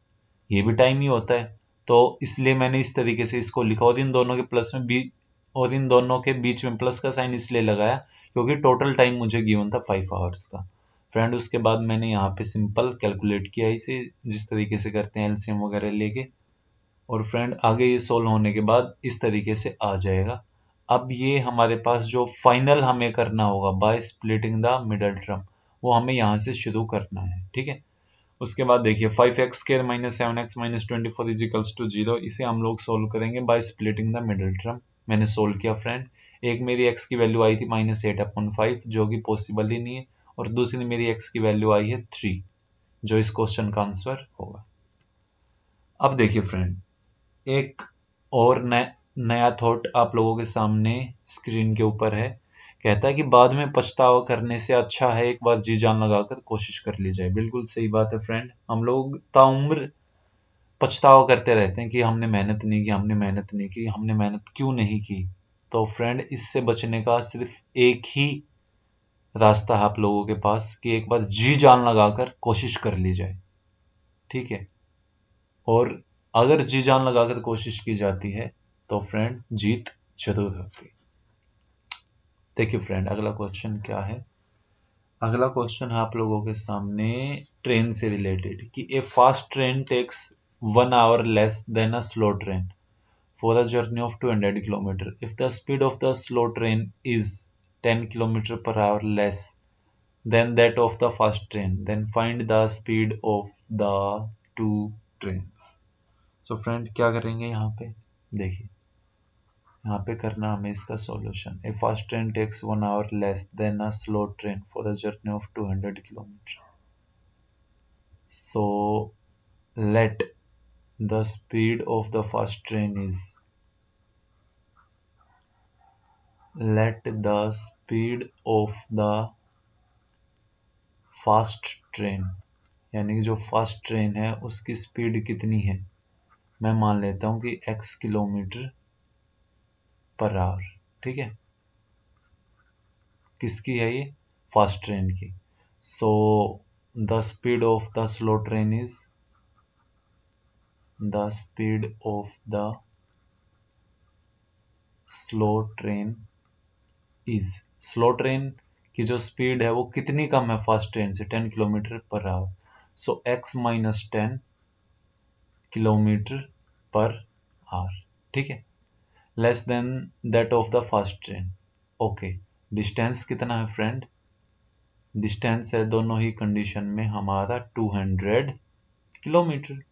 ये भी टाइम ही होता है। तो इसलिए मैंने इस तरीके से इसको लिखा और इन दोनों के प्लस में बी और इन दोनों के बीच में प्लस का साइन इसलिए लगाया क्योंकि टोटल टाइम मुझे गिवन था 5 आवर्स का फ्रेंड। उसके बाद मैंने यहाँ पे सिंपल कैलकुलेट किया इसे जिस तरीके से करते हैं एलसीएम वगैरह लेके, और फ्रेंड आगे ये सोल्व होने के बाद इस तरीके से आ जाएगा। अब ये हमारे पास जो फाइनल हमें करना होगा bye splitting the middle term वो हमें यहाँ से शुरू करना है। ठीक है, उसके बाद देखिए 5x square minus 7x minus 24 is equals to 0, इसे हम लोग सोल्व करेंगे by splitting the middle term. मैंने सोल्व किया फ्रेंड, एक मेरी x की वैल्यू आई थी -8/5 जो कि पॉसिबल ही नहीं है, और दूसरी मेरी x की वैल्यू आई है 3 जो इस क्वेश्चन का आंसर होगा। अब देखिए फ्रेंड एक और नया थॉट आप लोगों के सामने स्क्रीन के ऊपर है। कहता है कि बाद में पछतावा करने से अच्छा है एक बार जी जान लगाकर कोशिश कर ली जाए। बिल्कुल सही बात है फ्रेंड, हम लोग ताउम्र पछतावा करते रहते हैं कि हमने मेहनत नहीं की, हमने मेहनत क्यों नहीं की। तो फ्रेंड इससे बचने का सिर्फ एक ही रास्ता है आप लोगों के पास कि एक बार जी जान लगाकर कोशिश कर ली जाए। ठीक है, और अगर जी जान लगाकर कोशिश की जाती है तो फ्रेंड जीत जरूर होती है। देखिए फ्रेंड अगला क्वेश्चन क्या है, अगला क्वेश्चन है आप लोगों के सामने ट्रेन से रिलेटेड कि a fast train takes 1 hour less than a slow train for a journey of 200 kilometre. If the speed of the slow train is 10 kilometre per hour less than that of the fast train then find the speed of the two trains. So friend क्या करेंगे यहाँ पे, देखिए यहाँ पे करना हमें इसका solution. A fast train takes 1 hour less than a slow train for the journey of 200 kilometre. So let the speed of the fast train is let the speed of the fast train यानी कि जो fast train है उसकी speed कितनी है, मैं मान लेता हूं कि x किलोमीटर पर आवर। ठीक है, किसकी है ये, फास्ट ट्रेन की। सो the speed of the slow train is the speed of the slow train is slow train की जो स्पीड है वो कितनी कम है फास्ट ट्रेन से, 10 किलोमीटर पर आवर। सो x minus 10 kilometre per hour. ठीक है, less than that of the fast train. Okay, distance कितना है फ्रेंड, डिस्टेंस है दोनों ही कंडीशन में हमारा 200 किलोमीटर,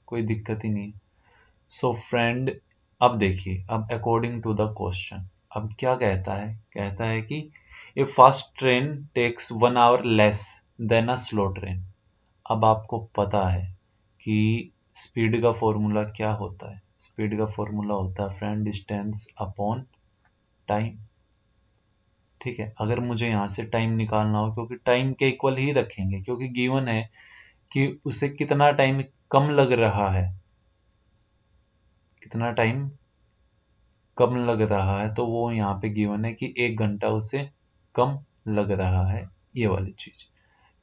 कोई दिक्कत ही नहीं। सो फ्रेंड अब देखिए, अब अकॉर्डिंग टू द क्वेश्चन अब क्या कहता है, कहता है कि a fast train takes 1 hour less than a slow train. अब आपको पता है कि स्पीड का फॉर्मूला क्या होता है। स्पीड का फॉर्मूला होता है फ्रेंड डिस्टेंस अपॉन टाइम। ठीक है, अगर मुझे यहाँ से टाइम निकालना हो, क्योंकि टाइम के इक्वल ही रखेंगे, क्योंकि गिवन है कि उसे कितना टाइम कम लग रहा है, कितना टाइम कम लग रहा है, तो वो यहाँ पे गिवन है कि 1 घंटा उसे कम लग रहा है, ये वाली चीज।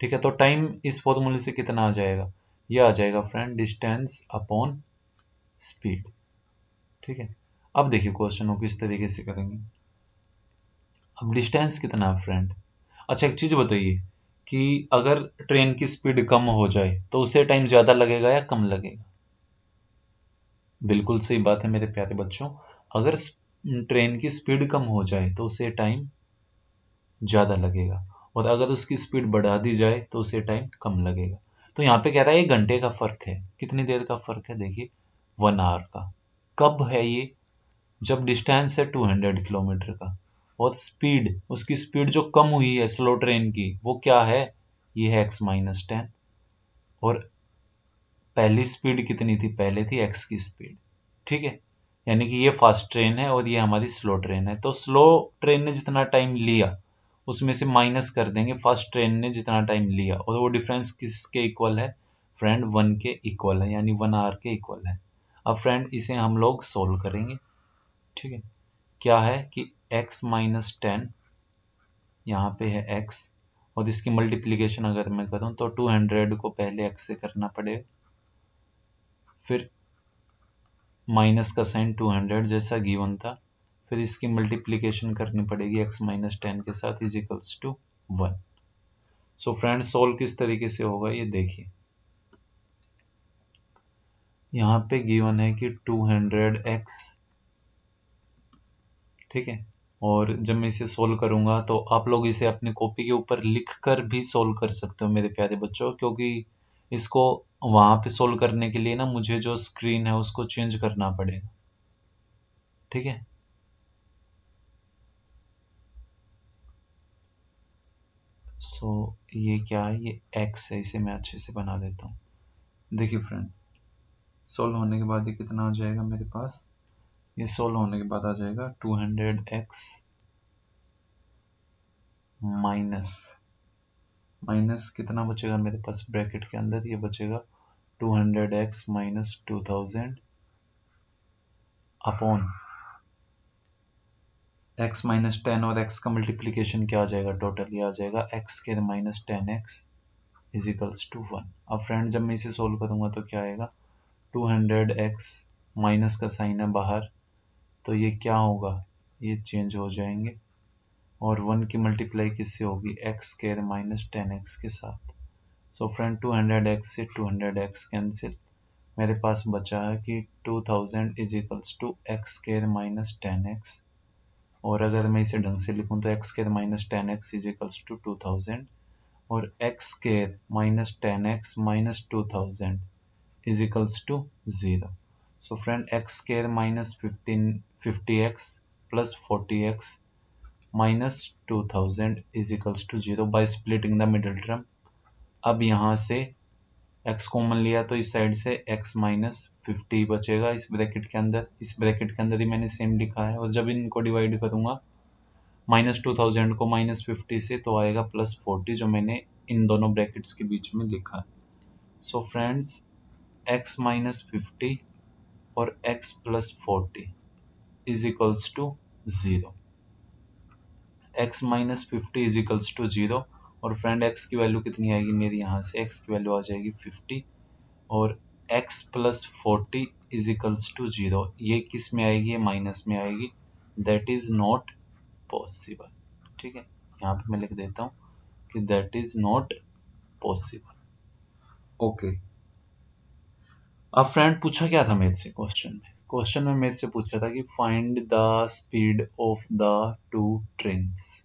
ठीक है, तो टाइम इस फॉर्मूले से कितना आ जाएगा, ये आ जाएगा फ्रेंड डिस्टेंस अपॉन स्पीड। ठीक है, अब देखिए क्वेश्चन को किस तरीके से करेंगे। अब डिस्टेंस कितना है फ्रेंड। अच्छा एक चीज बताइए कि अगर ट्रेन की स्पीड कम हो जाए तो उसे टाइम ज्यादा लगेगा या कम लगेगा। बिल्कुल सही बात है मेरे प्यारे बच्चों, अगर ट्रेन की स्पीड कम हो जाए तो उसे टाइम ज्यादा लगेगा, और अगर उसकी स्पीड बढ़ा दी जाए तो उसे टाइम कम लगेगा। तो यहाँ पे कह रहा है 1 घंटे का फर्क है, कितनी देर का फर्क है, देखिए 1 आवर का। कब है ये, जब डिस्टेंस है 200 किलोमीटर का, और स्पीड, उसकी स्पीड जो कम हुई है स्लो ट्रेन की, वो क्या है, ये है x-10। और पहली स्पीड कितनी थी, पहले थी x की स्पीड। ठीक है, यानी कि ये फास्ट ट्रेन है और ये हमारी स्लो ट्रेन है। तो स्लो ट्रेन ने जितना टाइम लिया उसमें से माइनस कर देंगे फास्ट ट्रेन ने जितना टाइम लिया, और वो डिफरेंस किसके इक्वल है फ्रेंड, 1 के इक्वल है, यानी 1 आवर के इक्वल है। अब फ्रेंड इसे हम लोग सोल्व करेंगे। ठीक है, क्या है कि x-10, यहाँ पे है x, और इसकी मल्टीप्लिकेशन अगर मैं करूँ तो 200 को पहले x से करना पड़ेगा, फिर माइनस का साइन 200 जैसा गिवन था, फिर इसकी मल्टीप्लिकेशन करनी पड़ेगी x-10 के साथ is equals to 1। So friend solve किस तरीके से होगा ये देखिए, यहाँ पे गिवन है कि 200x। ठीक है, और जब मैं इसे सोल्व करूंगा तो आप लोग इसे अपनी कॉपी के ऊपर लिख कर भी सोल्व कर सकते हो मेरे प्यारे बच्चों, क्योंकि इसको वहां पे सोल्व करने के लिए ना मुझे जो स्क्रीन है उसको चेंज करना पड़ेगा। ठीक है, सो ये क्या है, ये x है, इसे मैं अच्छे से बना देता हूँ। देखिए फ्रेंड सोल्व होने के बाद ये कितना आ जाएगा मेरे पास, ये सोल्व होने के बाद आ जाएगा 200x माइनस, माइनस कितना बचेगा मेरे पास ब्रैकेट के अंदर, ये बचेगा 200x माइनस 2000 अपॉन x-10, और x का मल्टीप्लीकेशन क्या आ जाएगा टोटल, ये आ जाएगा x² -10x is equals to 1। अब फ्रेंड जब मैं इसे सोल्व करूंगा तो क्या आएगा, 200x माइनस का साइन है बाहर, तो ये क्या होगा, ये चेंज हो जाएंगे, और 1 की मल्टीप्लाई किससे होगी, x² -10x के साथ। सो फ्रेंड 200x से 200x कैंसिल, मेरे पास बचा है कि 2000 is equals to x² -10x, और अगर मैं इसे ढंग से लिखूं तो x² -10x is equals to 2000, और x² -10x 2000 is equals to 0। So friend x² -50x plus 40x minus 2000 is equals to 0 by splitting the middle term. अब यहाँ से x कॉमन लिया तो इस साइड से x-50 बचेगा इस ब्रैकेट के अंदर, इस ब्रैकेट के अंदर ही मैंने सेम लिखा है, और जब इनको डिवाइड करूंगा -2000 को -50 से तो आएगा +40, जो मैंने इन दोनों ब्रैकेट्स के बीच में लिखा है। सो फ्रेंड्स x-50 और x+40 is equals to 0, x-50 is equals to 0, और फ्रेंड x की वैल्यू कितनी आएगी मेरी, यहाँ से x की वैल्यू आ जाएगी 50, और x+40 इज इक्वल्स टू 0, ये किस में आएगी, ये माइनस में आएगी, दैट इज नॉट पॉसिबल। ठीक है, यहाँ पे मैं लिख देता हूँ कि that is not possible. Okay, अब फ्रेंड पूछा क्या था मेरे से क्वेश्चन में, क्वेश्चन में मेरे से पूछा था कि find the speed of the two trains.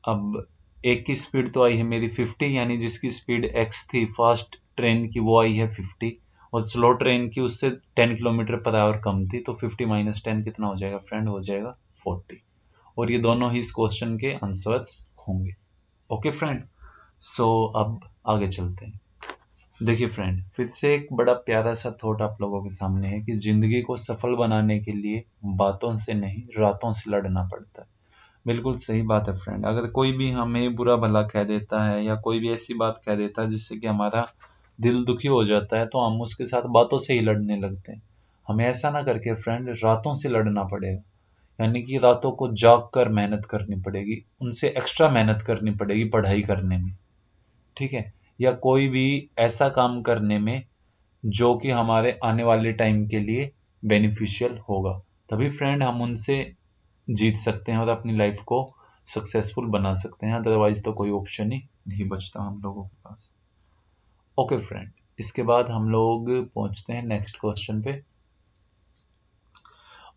अब एक की स्पीड तो आई है मेरी 50, यानी जिसकी स्पीड x थी फास्ट ट्रेन की वो आई है 50, और स्लो ट्रेन की उससे 10 किलोमीटर पर आवर कम थी, तो 50-10 कितना हो जाएगा फ्रेंड, हो जाएगा 40, और ये दोनों ही इस क्वेश्चन के आंसर्स होंगे। ओके फ्रेंड, सो अब आगे चलते हैं। देखिए फ्रेंड, फिर से एक बड़ा प्यारा सा थॉट आप लोगों के सामने है कि जिंदगी को सफल बनाने के लिए बातों से नहीं रातों से लड़ना पड़ता है। बिल्कुल सही बात है फ्रेंड। अगर कोई भी हमें बुरा भला कह देता है या कोई भी ऐसी बात कह देता है जिससे कि हमारा दिल दुखी हो जाता है, तो हम उसके साथ बातों से ही लड़ने लगते हैं। हमें ऐसा ना करके फ्रेंड रातों से लड़ना पड़ेगा, यानी कि रातों को जाग कर मेहनत करनी पड़ेगी, उनसे एक्स्ट्रा मेहनत करनी पड़ेगी पढ़ाई करने में, ठीक है, या कोई भी ऐसा काम करने में जो कि हमारे आने वाले टाइम के लिए बेनिफिशियल होगा। तभी फ्रेंड हम उनसे जीत सकते हैं और अपनी लाइफ को सक्सेसफुल बना सकते हैं। अदरवाइज तो कोई ऑप्शन ही नहीं बचता हम लोगों के पास। ओके फ्रेंड, इसके बाद हम लोग पहुंचते हैं नेक्स्ट क्वेश्चन पे।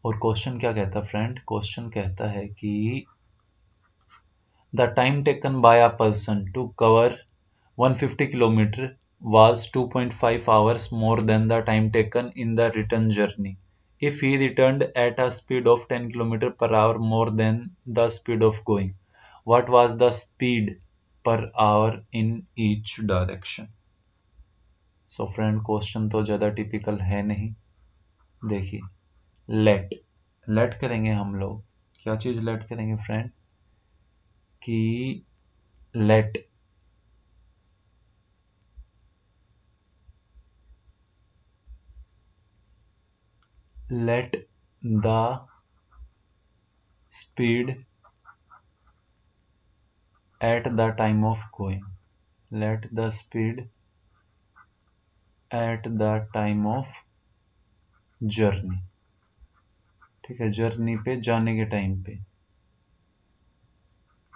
और क्वेश्चन क्या कहता है फ्रेंड? क्वेश्चन कहता है कि the time taken by a person to cover 150 kilometer was 2.5 hours more than the time taken in the return journey. If he returned at a speed of 10 kilometer per hour more than the speed of going, what was the speed per hour in each direction? So friend, question तो ज़्यादा typical है नहीं। देखिए, late late करेंगे हम लोग। क्या चीज़ late करेंगे फ्रेंड? कि late let the speed at the time of going. Let the speed at the time of journey. ठीक है, जर्नी पे जाने के टाइम पे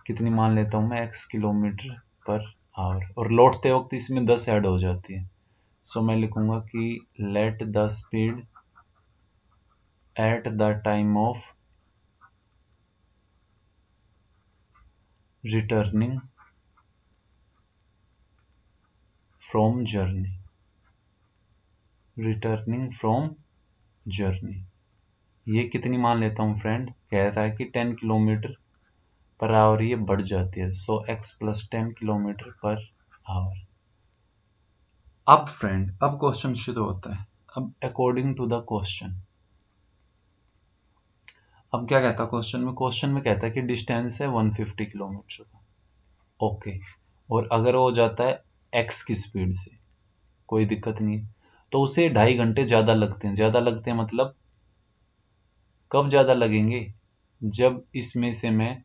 कितनी मान लेता हूं मैं, x किलोमीटर पर आवर, और लौटते वक्त इसमें 10 ऐड हो जाती है। सो मैं लिखूंगा कि let the speed at the time of returning from journey, returning from journey, ये कितनी मान लेता हूँ फ्रेंड? कह रहा है कि 10 किलोमीटर पर आवर ये बढ़ जाती है। सो x plus 10 kilometre per hour. अब फ्रेंड, अब क्वेश्चन शुरू होता है। अब अकॉर्डिंग टू द क्वेश्चन, अब क्या कहता है क्वेश्चन में? क्वेश्चन में कहता है कि डिस्टेंस है 150 किलोमीटर का। ओके, और अगर वो जाता है x की स्पीड से, कोई दिक्कत नहीं, तो उसे 2.5 घंटे ज़्यादा लगते हैं। ज़्यादा लगते हैं मतलब कब ज़्यादा लगेंगे? जब इसमें से मैं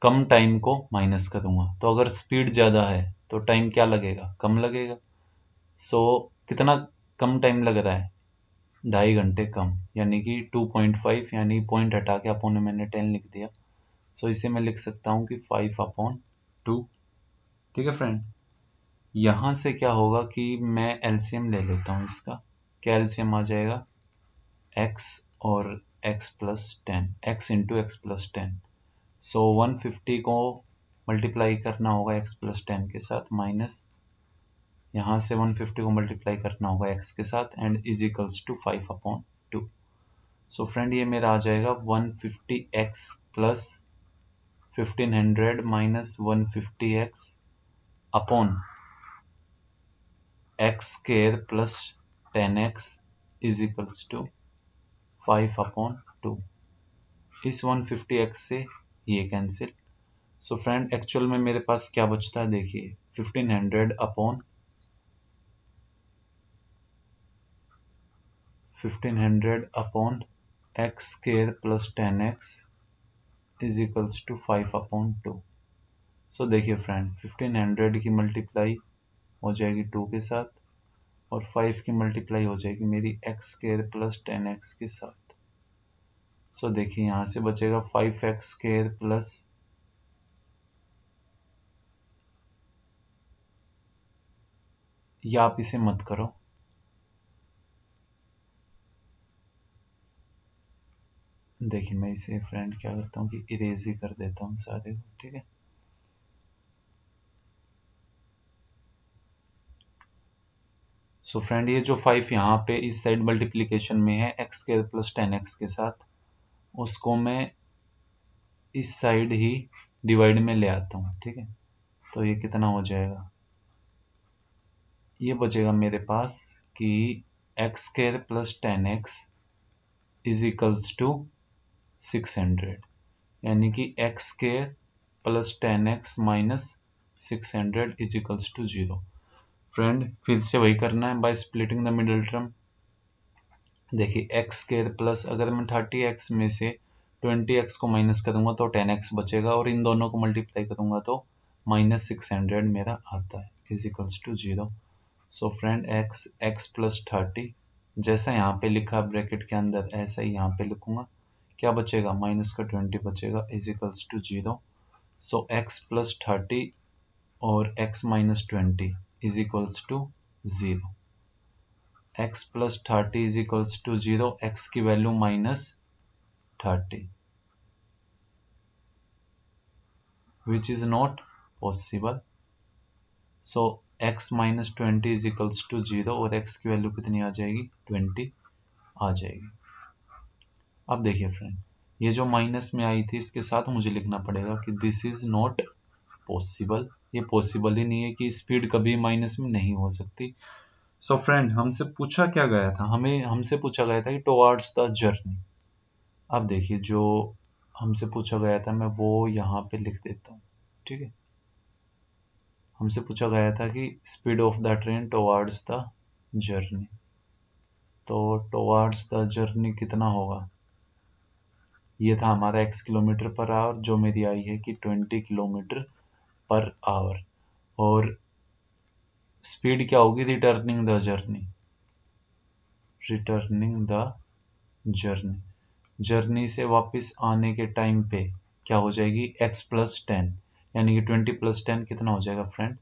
कम टाइम को माइनस करूंगा। तो अगर स्पीड ज़्यादा है तो टाइम क्या लगेगा? कम लगेगा। सो कितना कम टाइम लग रहा है? 2.5 घंटे कम, यानी कि 2.5, यानी पॉइंट हटा के अपॉन में मैंने 10 लिख दिया। सो इसे मैं लिख सकता हूँ कि 5/2। ठीक है फ्रेंड, यहाँ से क्या होगा कि मैं एलसीएम ले लेता हूँ इसका। क्या एलसीएम आ जाएगा? x और x plus 10, x into x plus 10। सो 150 को मल्टीप्लाई करना होगा x प्लस 10 के साथ, माइनस यहाँ से 150 को मल्टीप्लाई करना होगा x के साथ, and is equals to 5/2। So friend, ये मेरा आ जाएगा 150x plus 1500 minus 150x upon x square plus 10x is equals to 5/2। इस 150x से ये कैंसिल। सो फ्रेंड, एक्चुअल में मेरे पास क्या बचता है? देखिए, 1500 upon x square plus 10x is equals to 5/2। So देखिए फ्रेंड, 1500 की मल्टीप्लाई हो जाएगी 2 के साथ, और 5 की मल्टीप्लाई हो जाएगी मेरी x स्क्वायर प्लस 10x के साथ। सो देखिए, यहाँ से बचेगा 5x स्क्वायर प्लस, या आप इसे मत करो, देखिए मैं इसे फ्रेंड क्या करता हूँ कि इरेज ही कर देता हूँ सारे को, ठीक है। सो फ्रेंड, ये जो 5 यहाँ पे इस साइड मल्टीप्लीकेशन में है x स्क्वायर प्लस 10x के साथ, उसको मैं इस साइड ही डिवाइड में ले आता हूँ, ठीक है। तो ये कितना हो जाएगा, ये बचेगा मेरे पास कि x square plus 10x is equals to 600, यानी कि x square plus 10x minus 600 is equals to 0। Friend फिर से वही करना है by splitting the middle term. देखिए एक्स स्क्वायर प्लस, अगर मैं 30x में से 20x को माइनस करूंगा तो 10x बचेगा, और इन दोनों को मल्टीप्लाई करूंगा तो माइनस 600 मेरा आता है is equals to 0। So friend x plus 30 जैसा यहाँ पे लिखा ब्रैकेट के अंदर ऐसा ही यहाँ पे लिखूंगा, क्या बचेगा माइनस का 20 बचेगा is equals to 0। So x plus 30 और x minus 20 is equals to 0। x plus 30 is equals to 0, x की value minus 30 which is not possible। so x minus 20 is equals to 0 और x की value कितनी आ जाएगी 20 आ जाएगी। अब देखिए फ्रेंड, ये जो माइनस में आई थी इसके साथ मुझे लिखना पड़ेगा कि दिस इज नॉट पॉसिबल, ये पॉसिबल ही नहीं है कि स्पीड कभी माइनस में नहीं हो सकती। सो फ्रेंड हमसे पूछा क्या गया था, हमसे पूछा गया था कि टुवर्ड्स द जर्नी। अब देखिए जो हमसे पूछा गया था मैं वो यहाँ पे लिख देता हूँ, ठीक है। हमसे पूछा गया था कि speed of the train towards the journey, तो टुवर्ड्स द जर्नी कितना होगा, ये था हमारा x किलोमीटर पर आवर, जो मेरी आई है कि 20 किलोमीटर पर आवर। और स्पीड क्या होगी returning the journey, returning the journey, journey से वापस आने के टाइम पे क्या हो जाएगी x प्लस 10, यानी कि 20 प्लस 10 कितना हो जाएगा फ्रेंड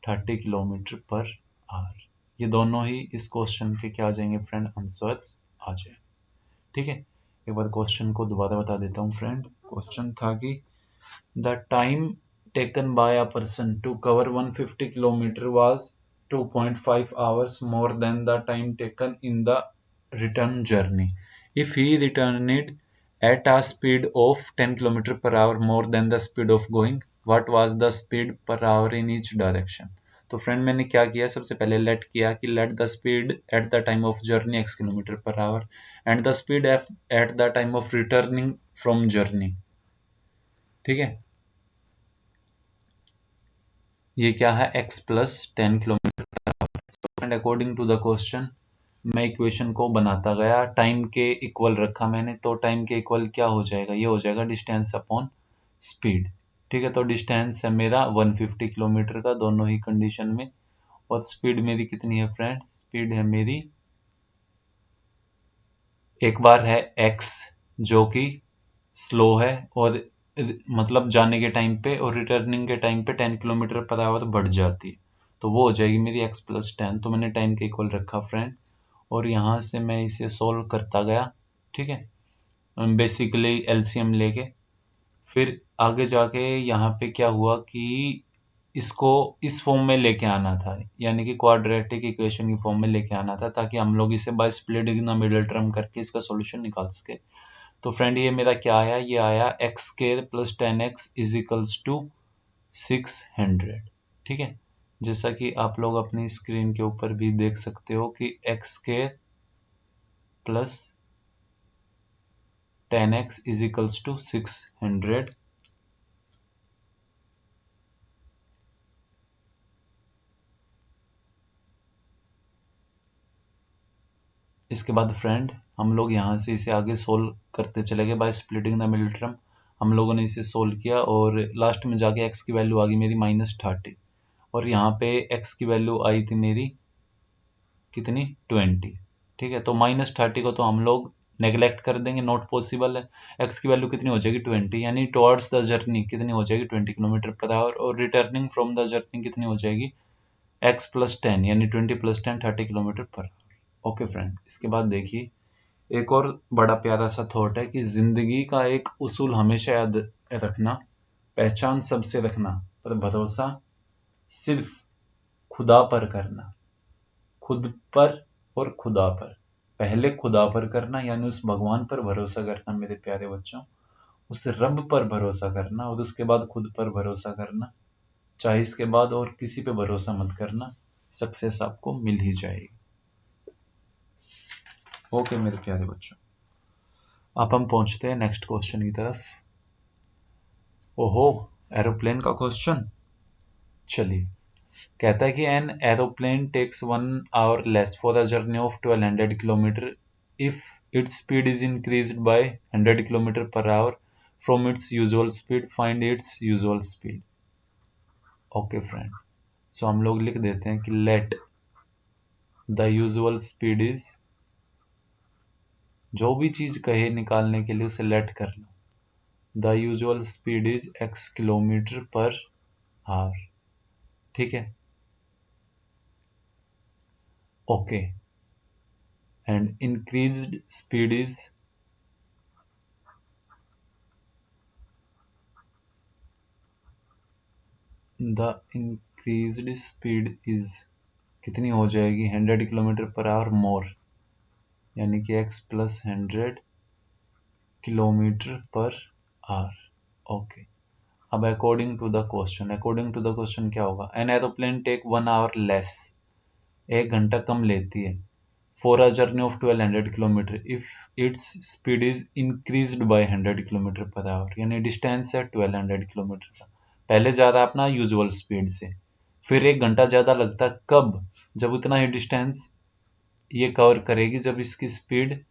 30 किलोमीटर पर आवर। ये दोनों ही इस क्वेश्चन के क्या आ जाएंगे फ्रेंड आंसर्स आ जाएंगे, ठीक है। एक बार क्वेश्चन को दोबारा बता देता हूँ फ्रेंड। क्वेश्चन था कि the time taken by a person to cover 150 kilometre was 2.5 hours more than the time taken in the return journey. If he returned at a speed of 10 km per hour more than the speed of going, what was the speed per hour in each direction? तो friend मैंने क्या किया, सबसे पहले let किया कि let the speed at the time of journey x kilometre per hour and the speed at the time of returning from journey, ठीक है। ये क्या है x plus 10 kilometre. And according to the question मैं equation को बनाता गया, time के इक्वल रखा मैंने, तो टाइम के इक्वल क्या हो जाएगा, ये हो जाएगा डिस्टेंस अपॉन स्पीड, ठीक है। तो डिस्टेंस है मेरा 150 किलोमीटर का दोनों ही कंडीशन में, और स्पीड मेरी कितनी है फ्रेंड, स्पीड है मेरी एक बार है x जो कि स्लो है और मतलब जाने के टाइम पे, और रिटर्निंग के टाइम पे 10 किलोमीटर पर आवर बढ़ जाती है, तो वो हो जाएगी मेरी x प्लस 10। तो मैंने टाइम के इक्वल रखा फ्रेंड, और यहाँ से मैं इसे सोल्व करता गया, ठीक है, बेसिकली एलसीएम लेके। फिर आगे जाके यहाँ पे क्या हुआ कि इसको इस फॉर्म में लेके आना था, यानी कि क्वाड्रेटिक इक्वेशन की फॉर्म में लेके आना था, ताकि हम लोग इसे bye splitting the middle term करके इसका सॉल्यूशन निकाल सके। तो फ्रेंड ये मेरा क्या आया, ये आया x square plus 10x is equals to 600, ठीक है। जैसा कि आप लोग अपनी स्क्रीन के ऊपर भी देख सकते हो कि x square plus 10x is equals to 600। इसके बाद फ्रेंड हम लोग यहाँ से इसे आगे सोल्व करते चले गए bye splitting the middle term. हम लोगों ने इसे सोल्व किया और लास्ट में जाके x की वैल्यू आ गई मेरी -30, और यहाँ पे x की वैल्यू आई थी मेरी कितनी 20, ठीक है। तो -30 को तो हम लोग नेग्लेक्ट कर देंगे, नॉट पॉसिबल है। x की वैल्यू कितनी हो जाएगी 20, यानी टुवर्ड्स द जर्नी कितनी हो जाएगी 20 किलोमीटर पर आवर, और रिटर्निंग फ्रॉम द जर्नी कितनी हो जाएगी x प्लस 10, यानी 20 प्लस 10 30 किलोमीटर पर। ओके फ्रेंड, इसके बाद देखिए एक और बड़ा प्यारा सा थॉट है कि जिंदगी का एक उसूल हमेशा याद रखना, पहचान सबसे रखना पर भरोसा सिर्फ खुदा पर करना। खुद पर और खुदा पर, पहले खुदा पर करना यानी उस भगवान पर भरोसा करना मेरे प्यारे बच्चों, उस रब पर भरोसा करना, और उसके बाद खुद पर भरोसा करना, चाहे इसके बाद और किसी पे भरोसा मत करना, सक्सेस आपको मिल ही जाएगी। ओके मेरे प्यारे बच्चों, अब हम पहुंचते हैं नेक्स्ट क्वेश्चन की तरफ। ओहो, एरोप्लेन का क्वेश्चन। चलिए, कहता है कि an aeroplane takes 1 hour less for a journey of 1200 kilometre if its speed is increased by 100 kilometre per hour from its usual speed, find its usual speed. Okay friend, so हम लोग लिख देते हैं कि let the usual speed is, जो भी चीज कहे निकालने के लिए उसे लेट कर लो। The usual speed is x kilometre per hour, ठीक है। Okay, and increased speed is, the increased speed is कितनी हो जाएगी, 100 किलोमीटर पर आवर मोर, यानी कि x plus 100 kilometre per hour. Okay, अब अकॉर्डिंग टू द क्वेश्चन क्या होगा, an aeroplane take 1 hour less, 1 घंटा कम लेती है, for a journey of 1200 kilometre if its speed is increased by 100 kilometre per hour, यानी डिस्टेंस है 1200 किलोमीटर का, पहले जा रहा है अपना यूजुअल स्पीड से, फिर 1 घंटा ज़्यादा लगता है, कब, जब उतना ही डिस्टेंस ये कवर करेगी जब इसकी स्पीड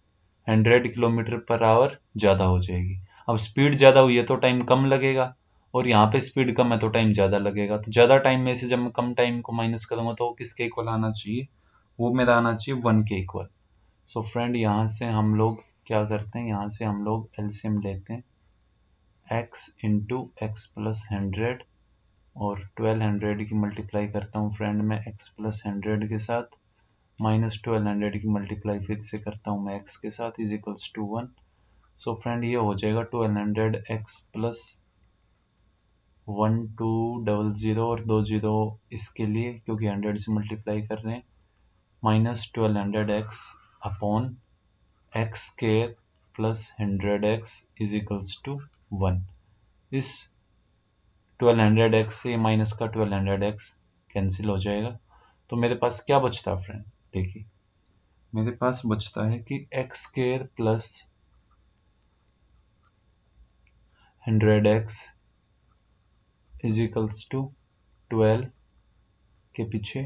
100 किलोमीटर पर आवर ज़्यादा हो जाएगी। अब स्पीड ज़्यादा हुई है तो टाइम कम लगेगा, और यहाँ पे स्पीड कम है तो टाइम ज़्यादा लगेगा, तो ज़्यादा टाइम में से जब मैं कम टाइम को माइनस करूँगा तो वो किसके इक्वल आना चाहिए, वो मेरा आना चाहिए 1 के इक्वल। सो फ्रेंड, यहाँ से हम लोग क्या करते हैं, यहाँ से हम लोग एलसीएम लेते हैं, x इंटू एक्स प्लस 100, और 1200 की मल्टीप्लाई करता हूँ फ्रेंड मैं x प्लस 100 के साथ, माइनस 1200 की मल्टीप्लाई फिर से करता हूँ मैं x के साथ, is equals to 1। So friend ये हो जाएगा 1200x प्लस 1200 और 20 इसके लिए, क्योंकि 100 से मल्टीप्लाई कर रहे हैं, minus 1200x upon x square plus 100x is equals to 1। इस 1200x से माइनस का 1200x कैंसिल हो जाएगा, तो मेरे पास क्या बचता है फ्रेंड, देखिए मेरे पास बचता है कि x square plus 100x is equals to 12 के पीछे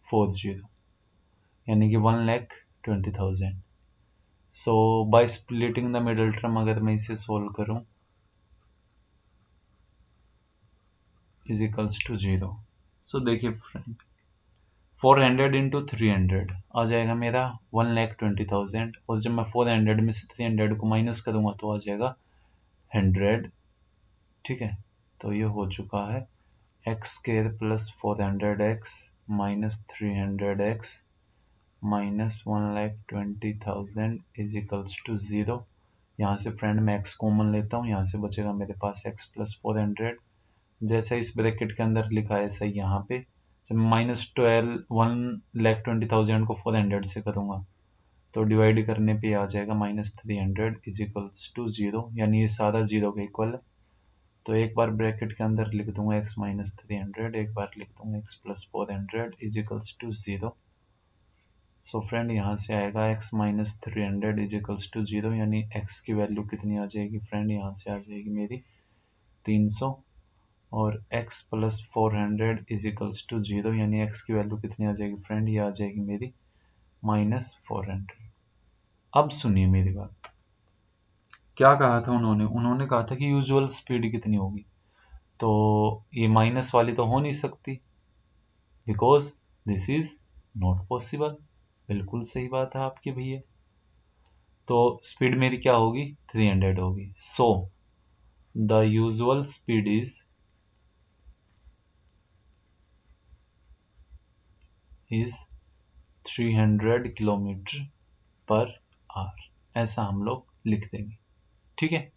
40, यानी कि 1,20,000। So by splitting the middle term अगर मैं इसे सोल्व करूं, इज इक्वल्स टू 0। सो देखिए फ्रेंड, 400 इंटू 300 आ जाएगा मेरा 1,20,000, और जब मैं 400 में से 300 को माइनस करूंगा तो आ जाएगा 100, ठीक है। तो ये हो चुका है x square plus 400x minus 300x minus 1,20,000 is equals to 0। यहाँ से फ्रेंड मैं x कॉमन लेता हूँ, यहाँ से बचेगा मेरे पास x प्लस 400, जैसा इस ब्रैकेट के अंदर लिखा है ऐसा यहाँ पे, जब माइनस 1,20,000 को 400 से करूँगा तो डिवाइड करने पे आ जाएगा माइनस 300 इज इक्वल्स टू 0, यानी ये सारा 0 के इक्वल है। तो एक बार ब्रैकेट के अंदर लिख दूंगा x माइनस 300, एक बार लिख दूंगा x plus 400 is equals to 0। So friend यहाँ से आएगा x minus 300 is equals to 0, यानी x की वैल्यू कितनी आ जाएगी फ्रेंड, यहाँ से आ जाएगी मेरी 300, और x plus 400 is equals to 0, यानी x की वैल्यू कितनी आ जाएगी फ्रेंड, ये आ जाएगी मेरी माइनस 400। अब सुनिए मेरी बात, क्या कहा था उन्होंने कहा था कि यूजुअल स्पीड कितनी होगी, तो ये माइनस वाली तो हो नहीं सकती, because this is not possible. बिल्कुल सही बात है आपकी भैया, तो स्पीड मेरी क्या होगी, 300 होगी। So the usual speed is 300 kilometre per our, ऐसा हम लोग लिख देंगे, ठीक है।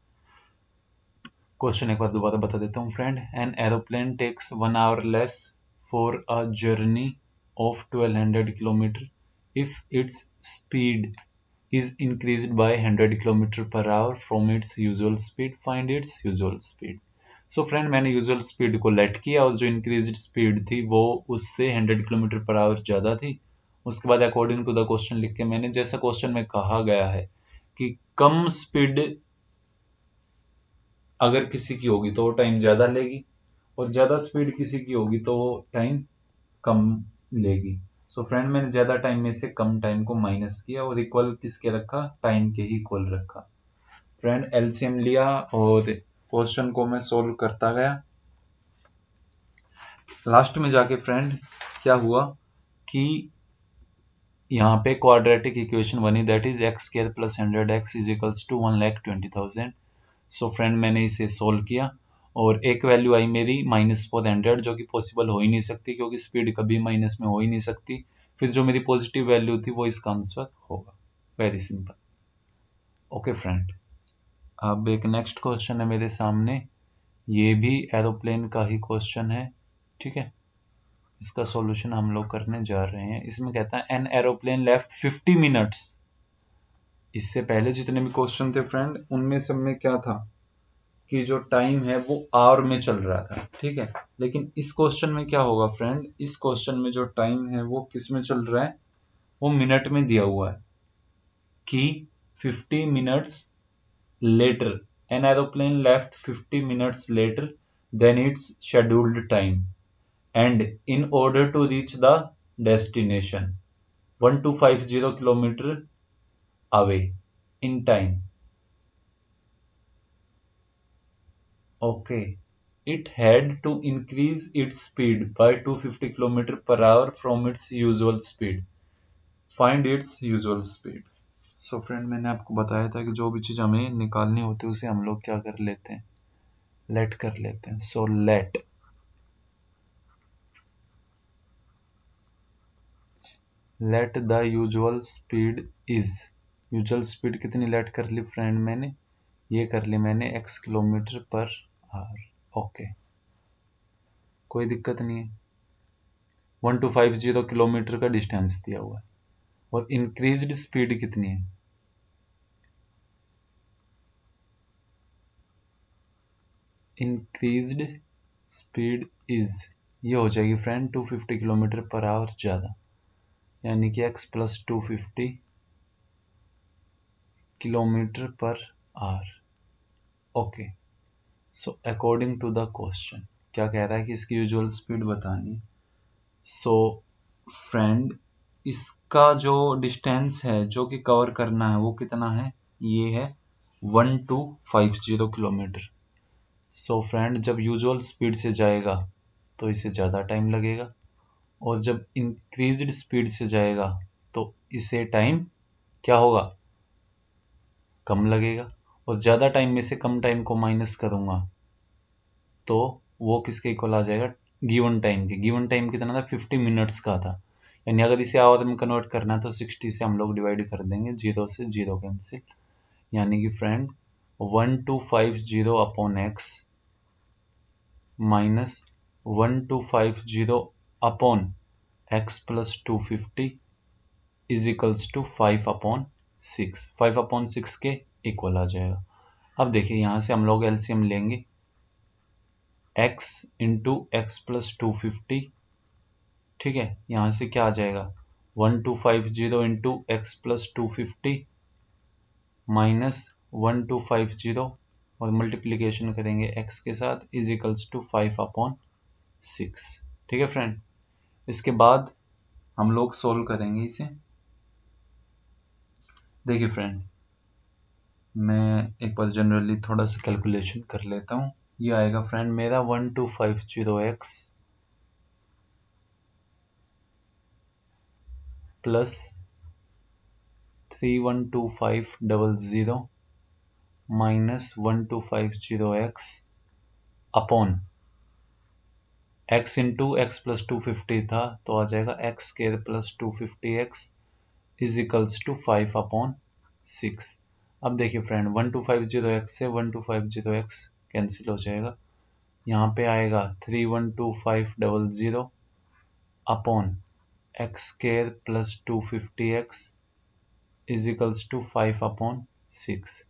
क्वेश्चन एक बार दोबारा बता देता हूँ friend, an aeroplane takes 1 hour less for a journey of 1200 kilometre if its speed is increased by 100 kilometer per hour from its usual speed, find its usual speed। So friend मैंने usual speed को late किया और जो increased speed थी वो उससे 100 kilometre per our ज़्यादा थी। उसके बाद अकॉर्डिंग टू द क्वेश्चन लिख के मैंने, जैसा क्वेश्चन में कहा गया है कि कम स्पीड अगर किसी की होगी तो वो टाइम ज़्यादा लेगी और ज़्यादा स्पीड किसी की होगी तो वो टाइम कम लेगी। सो फ्रेंड मैंने ज़्यादा टाइम में से कम टाइम को माइनस किया और इक्वल किसके रखा, टाइम के ही इक्वल रखा। फ्रेंड एलसीएम लिया और क्वेश्चन को मैं सोल्व करता गया। लास्ट में जाके फ्रेंड क्या हुआ कि यहाँ पे क्वाड्रेटिक इक्वेशन बनी, that is x square plus 100x is equals to 1,20,000। So friend मैंने इसे सोल्व किया और एक वैल्यू आई मेरी -400, जो कि पॉसिबल हो ही नहीं सकती क्योंकि स्पीड कभी माइनस में हो ही नहीं सकती। फिर जो मेरी पॉजिटिव वैल्यू थी वो इसका आंसर होगा। Very simple. ओके फ्रेंड, अब एक नेक्स्ट क्वेश्चन है मेरे सामने, ये भी एरोप्लेन का ही क्वेश्चन है। ठीक है, इसका सॉल्यूशन हम लोग करने जा रहे हैं। इसमें कहता है एन एरोप्लेन लेफ्ट 50 मिनट्स। इससे पहले जितने भी क्वेश्चन थे फ्रेंड उनमें सब में क्या था कि जो टाइम है वो आवर में चल रहा था। ठीक है, लेकिन इस क्वेश्चन में क्या होगा फ्रेंड, इस क्वेश्चन में जो टाइम है वो किस में चल रहा है, वो मिनट में दिया हुआ है कि 50 minutes later an aeroplane left 50 minutes later then its scheduled time and in order to reach the destination 1250 kilometer away in time. Okay, it had to increase its speed by 250 kilometer per hour from its usual speed. Find its usual speed. So friend मैंने आपको बताया था कि जो भी चीज़ हमें निकालनी होती है उसे हम लोग क्या कर लेते हैं, लेट कर लेते हैं। सो let the usual speed is, usual speed कितनी लेट कर ली फ्रेंड मैंने, ये कर ली मैंने x kilometre per hour. Okay, कोई दिक्कत नहीं है। 1250 किलोमीटर का डिस्टेंस दिया हुआ है और इंक्रीज्ड स्पीड कितनी है, इंक्रीज्ड स्पीड इज, ये हो जाएगी फ्रेंड 250 किलोमीटर पर आवर ज़्यादा, यानी कि x plus 250 kilometre per hour. Okay, so according to the question क्या कह रहा है कि इसकी यूजुअल स्पीड बतानी। सो फ्रेंड इसका जो डिस्टेंस है जो कि कवर करना है वो कितना है, ये है 1250 किलोमीटर। सो फ्रेंड जब यूजुअल स्पीड से जाएगा तो इसे ज़्यादा टाइम लगेगा और जब इंक्रीज्ड स्पीड से जाएगा तो इसे टाइम क्या होगा, कम लगेगा। और ज़्यादा टाइम में से कम टाइम को माइनस करूँगा तो वो किसके इक्वल आ जाएगा, गिवन टाइम के। गिवन टाइम कितना था, 50 मिनट्स का था, यानी अगर इसे आवर में कन्वर्ट करना है तो 60 से हम लोग डिवाइड कर देंगे, 0 से 0 कैंसिल, यानी कि friend 1250 upon x minus 1250 upon x plus 250 is equals to 5 upon 6, 5 upon 6 के इक्वल आ जाएगा। अब देखिए यहाँ से हम लोग एलसीएम लेंगे, x इंटू एक्स प्लस 250, ठीक है, यहाँ से क्या आ जाएगा 1250 इंटू एक्स प्लस 250 माइनस 1250 और मल्टीप्लीकेशन करेंगे x के साथ इज इक्वल्स टू 5 अपॉन 6। ठीक है फ्रेंड, इसके बाद हम लोग सोल्व करेंगे इसे। देखिए फ्रेंड मैं एक बार जनरली थोड़ा सा कैलकुलेशन कर लेता हूँ। ये आएगा फ्रेंड मेरा 1250x plus 312,500 minus 1250x upon x into x plus 250 था तो आ जाएगा x square plus 250x is equals to 5 upon 6। अब देखिए फ्रेंड 1250x से 1250x कैंसिल हो जाएगा, यहाँ पे आएगा 312,500 upon x square plus 250x is equals to 5 upon 6।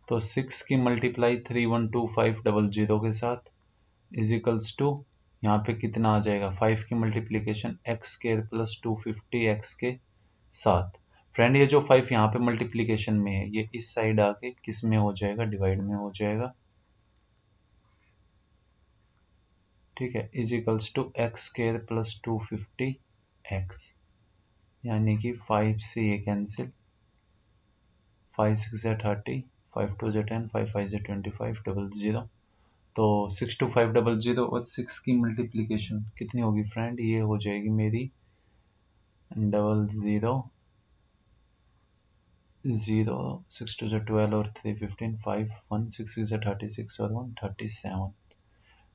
तो 6 की मल्टीप्लाई 312,500 के साथ इज इक्वल्स टू, यहाँ पे कितना आ जाएगा 5 की multiplication x square plus 250 x के साथ। फ्रेंड ये जो 5 यहाँ पे मल्टीप्लीकेशन में है ये इस साइड आके किस में हो जाएगा, डिवाइड में हो जाएगा। ठीक है, is equals to x square plus 250 x, यानी कि 5 से ये कैंसिल, 5 6 है 30, 5 2 है 10, 5 5 है 25, डबल जीरो। तो 62500 और 6 की मल्टीप्लीकेशन कितनी होगी फ्रेंड, ये हो जाएगी मेरी डबल ज़ीरो ज़ीरो, 6 2 12 और 3 15, 5 1 6 6 36 और 1 37,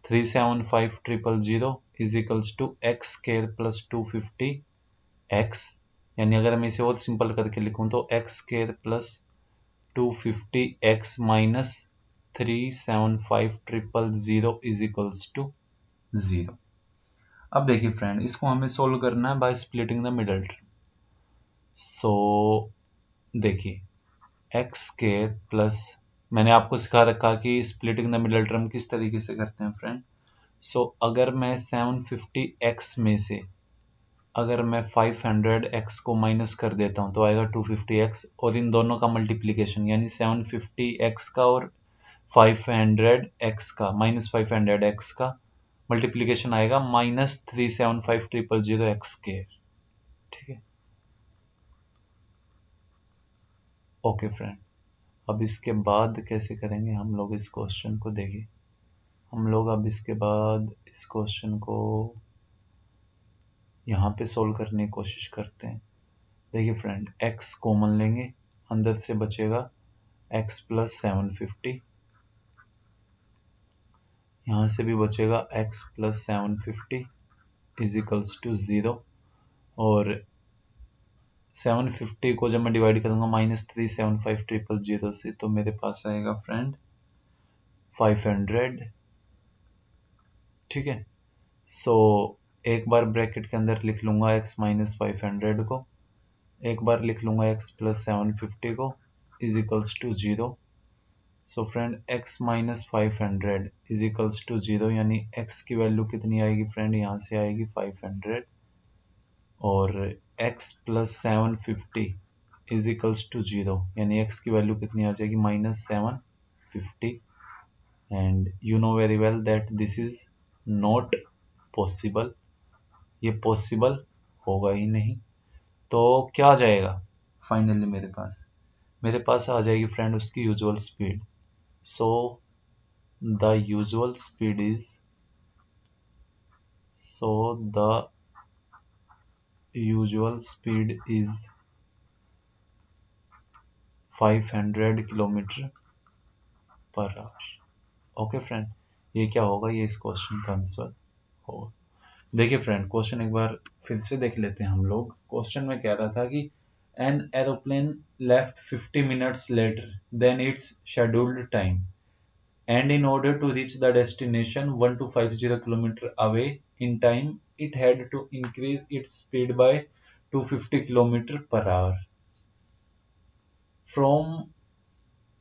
375000 is equals to x square plus 250 x, यानी अगर मैं इसे और सिंपल करके लिखूं तो x square plus 250 x minus 375000 is equals to 0। अब देखिए फ्रेंड, इसको हमें सोल्व करना है by splitting the middle term. So देखिए एक्स स्क्वायर प्लस, मैंने आपको सिखा रखा कि स्प्लिटिंग द मिडल टर्म किस तरीके से करते हैं फ्रेंड। सो अगर मैं 750x में से अगर मैं 500x को माइनस कर देता हूं तो आएगा 250x, और इन दोनों का मल्टीप्लीकेशन यानी 750x का और 500x का माइनस 500x का मल्टीप्लीकेशन आएगा माइनस 375000 एक्स स्क्वायर। ठीक है, ओके फ्रेंड। अब इसके बाद कैसे करेंगे हम लोग इस क्वेश्चन को, देखिए हम लोग अब इसके बाद इस क्वेश्चन को यहाँ पे सोल्व करने की कोशिश करते हैं। देखिए फ्रेंड, x कॉमन लेंगे, अंदर से बचेगा x प्लस 750, यहाँ से भी बचेगा x plus 750 is equals to 0, और 750 को जब मैं डिवाइड करूंगा माइनस 375000 से तो मेरे पास आएगा फ्रेंड 500। ठीक है, सो एक बार ब्रैकेट के अंदर लिख लूंगा x माइनस 500 को, एक बार लिख लूंगा x प्लस 750 को is equals to 0। So friend x minus 500 is equals to 0, यानी x की वैल्यू कितनी आएगी फ्रेंड, यहाँ से आएगी 500, और x plus 750 is equals to 0, यानी x की वैल्यू कितनी आ जाएगी minus 750, and you know very well that this is not possible, ये पॉसिबल होगा ही नहीं। तो क्या आ जाएगा फाइनली मेरे पास आ जाएगी फ्रेंड उसकी usual speed. So the usual speed is, so the usual speed is 500 kilometre per hour. Okay friend, ये क्या होगा, ये इस क्वेश्चन का आंसर होगा। देखिए फ्रेंड, क्वेश्चन एक बार फिर से देख लेते हैं हम लोग। क्वेश्चन में कह रहा था कि an aeroplane left 50 minutes later then its scheduled time, and in order to reach the destination 1250 kilometer away in time it had to increase its speed by 250 kilometer per hour from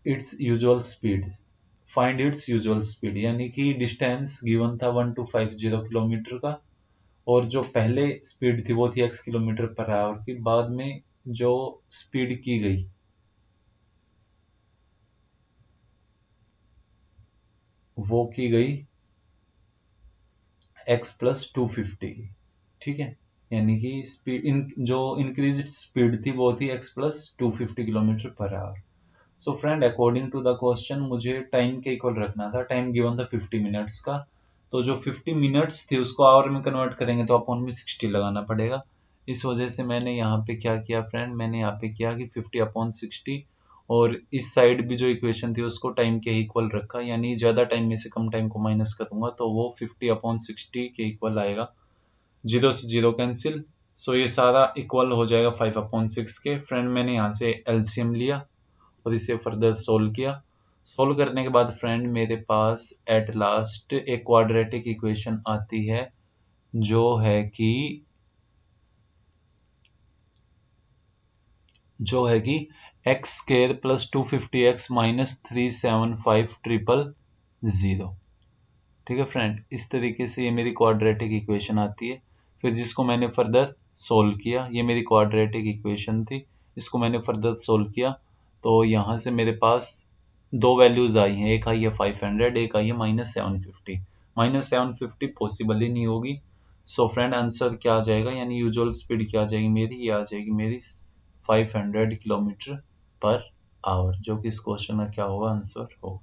its usual speed, find its usual speed, यानी कि distance given था 1250 kilometre का, और जो पहले speed थी वो थी x किलोमीटर पर आवर की, बाद में जो स्पीड की गई वो की गई x प्लस 250। ठीक है, यानी कि स्पीड जो इंक्रीज स्पीड थी वो थी x plus 250 kilometre per hour. So friend, according to the question मुझे टाइम के इक्वल रखना था, टाइम गिवन था 50 मिनट्स का, तो जो 50 मिनट्स थी उसको आवर में कन्वर्ट करेंगे तो अपॉन में 60 लगाना पड़ेगा। इस वजह से मैंने यहाँ पे क्या किया फ्रेंड, मैंने यहाँ पे किया कि 50 अपॉन 60, और इस साइड भी जो इक्वेशन थी उसको टाइम के इक्वल रखा, यानी ज़्यादा टाइम में से कम टाइम को माइनस करूंगा तो वो 50 अपॉन 60 के इक्वल आएगा, जीरो से जीरो कैंसिल। सो ये सारा इक्वल हो जाएगा 5 अपॉन 6 के। फ्रेंड मैंने यहाँ से एलसीएम लिया और इसे फर्दर सोल्व किया। सोल्व करने के बाद फ्रेंड मेरे पास एट लास्ट एक क्वाड्रेटिक इक्वेशन आती है जो है कि x square plus 250x minus 375000। ठीक है फ्रेंड, इस तरीके से ये मेरी क्वाड्रेटिक इक्वेशन आती है। फिर जिसको मैंने फर्दर सोल्व किया, ये मेरी क्वाड्रेटिक इक्वेशन थी, इसको मैंने फर्दर सोल्व किया, तो यहाँ से मेरे पास दो वैल्यूज आई हैं, एक आई है 500, एक आई है -750। -750 पॉसिबल ही नहीं होगी। सो फ्रेंड आंसर क्या आ जाएगा, यानी यूजुअल स्पीड क्या आ जाएगी मेरी, ये आ जाएगी मेरी 500 किलोमीटर पर आवर, जो कि इस क्वेश्चन का क्या होगा, आंसर होगा।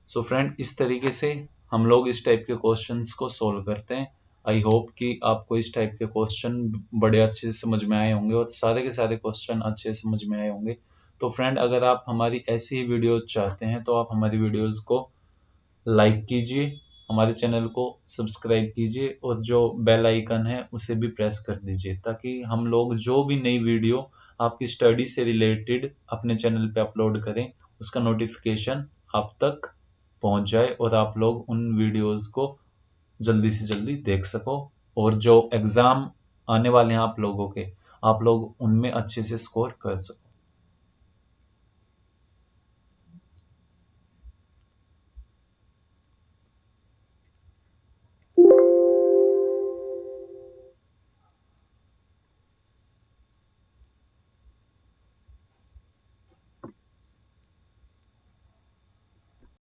सो फ्रेंड, इस तरीके से हम लोग इस टाइप के क्वेश्चंस को सोल्व करते हैं। आई होप कि आपको इस टाइप के क्वेश्चन बड़े अच्छे से समझ में आए होंगे और सारे के सारे क्वेश्चन अच्छे से समझ में आए होंगे। तो फ्रेंड, अगर आप हमारी ऐसी ही वीडियो चाहते हैं तो आप हमारी वीडियोस को लाइक कीजिए, हमारे चैनल को सब्सक्राइब कीजिए और जो बेल आइकन है उसे भी प्रेस कर दीजिए, ताकि हम लोग जो भी नई वीडियो आपकी स्टडी से रिलेटेड अपने चैनल पे अपलोड करें, उसका नोटिफिकेशन आप तक पहुंच जाए और आप लोग उन वीडियोस को जल्दी से जल्दी देख सको, और जो एग्ज़ाम आने वाले हैं आप लोगों के, आप लोग उनमें अच्छे से स्कोर कर सको।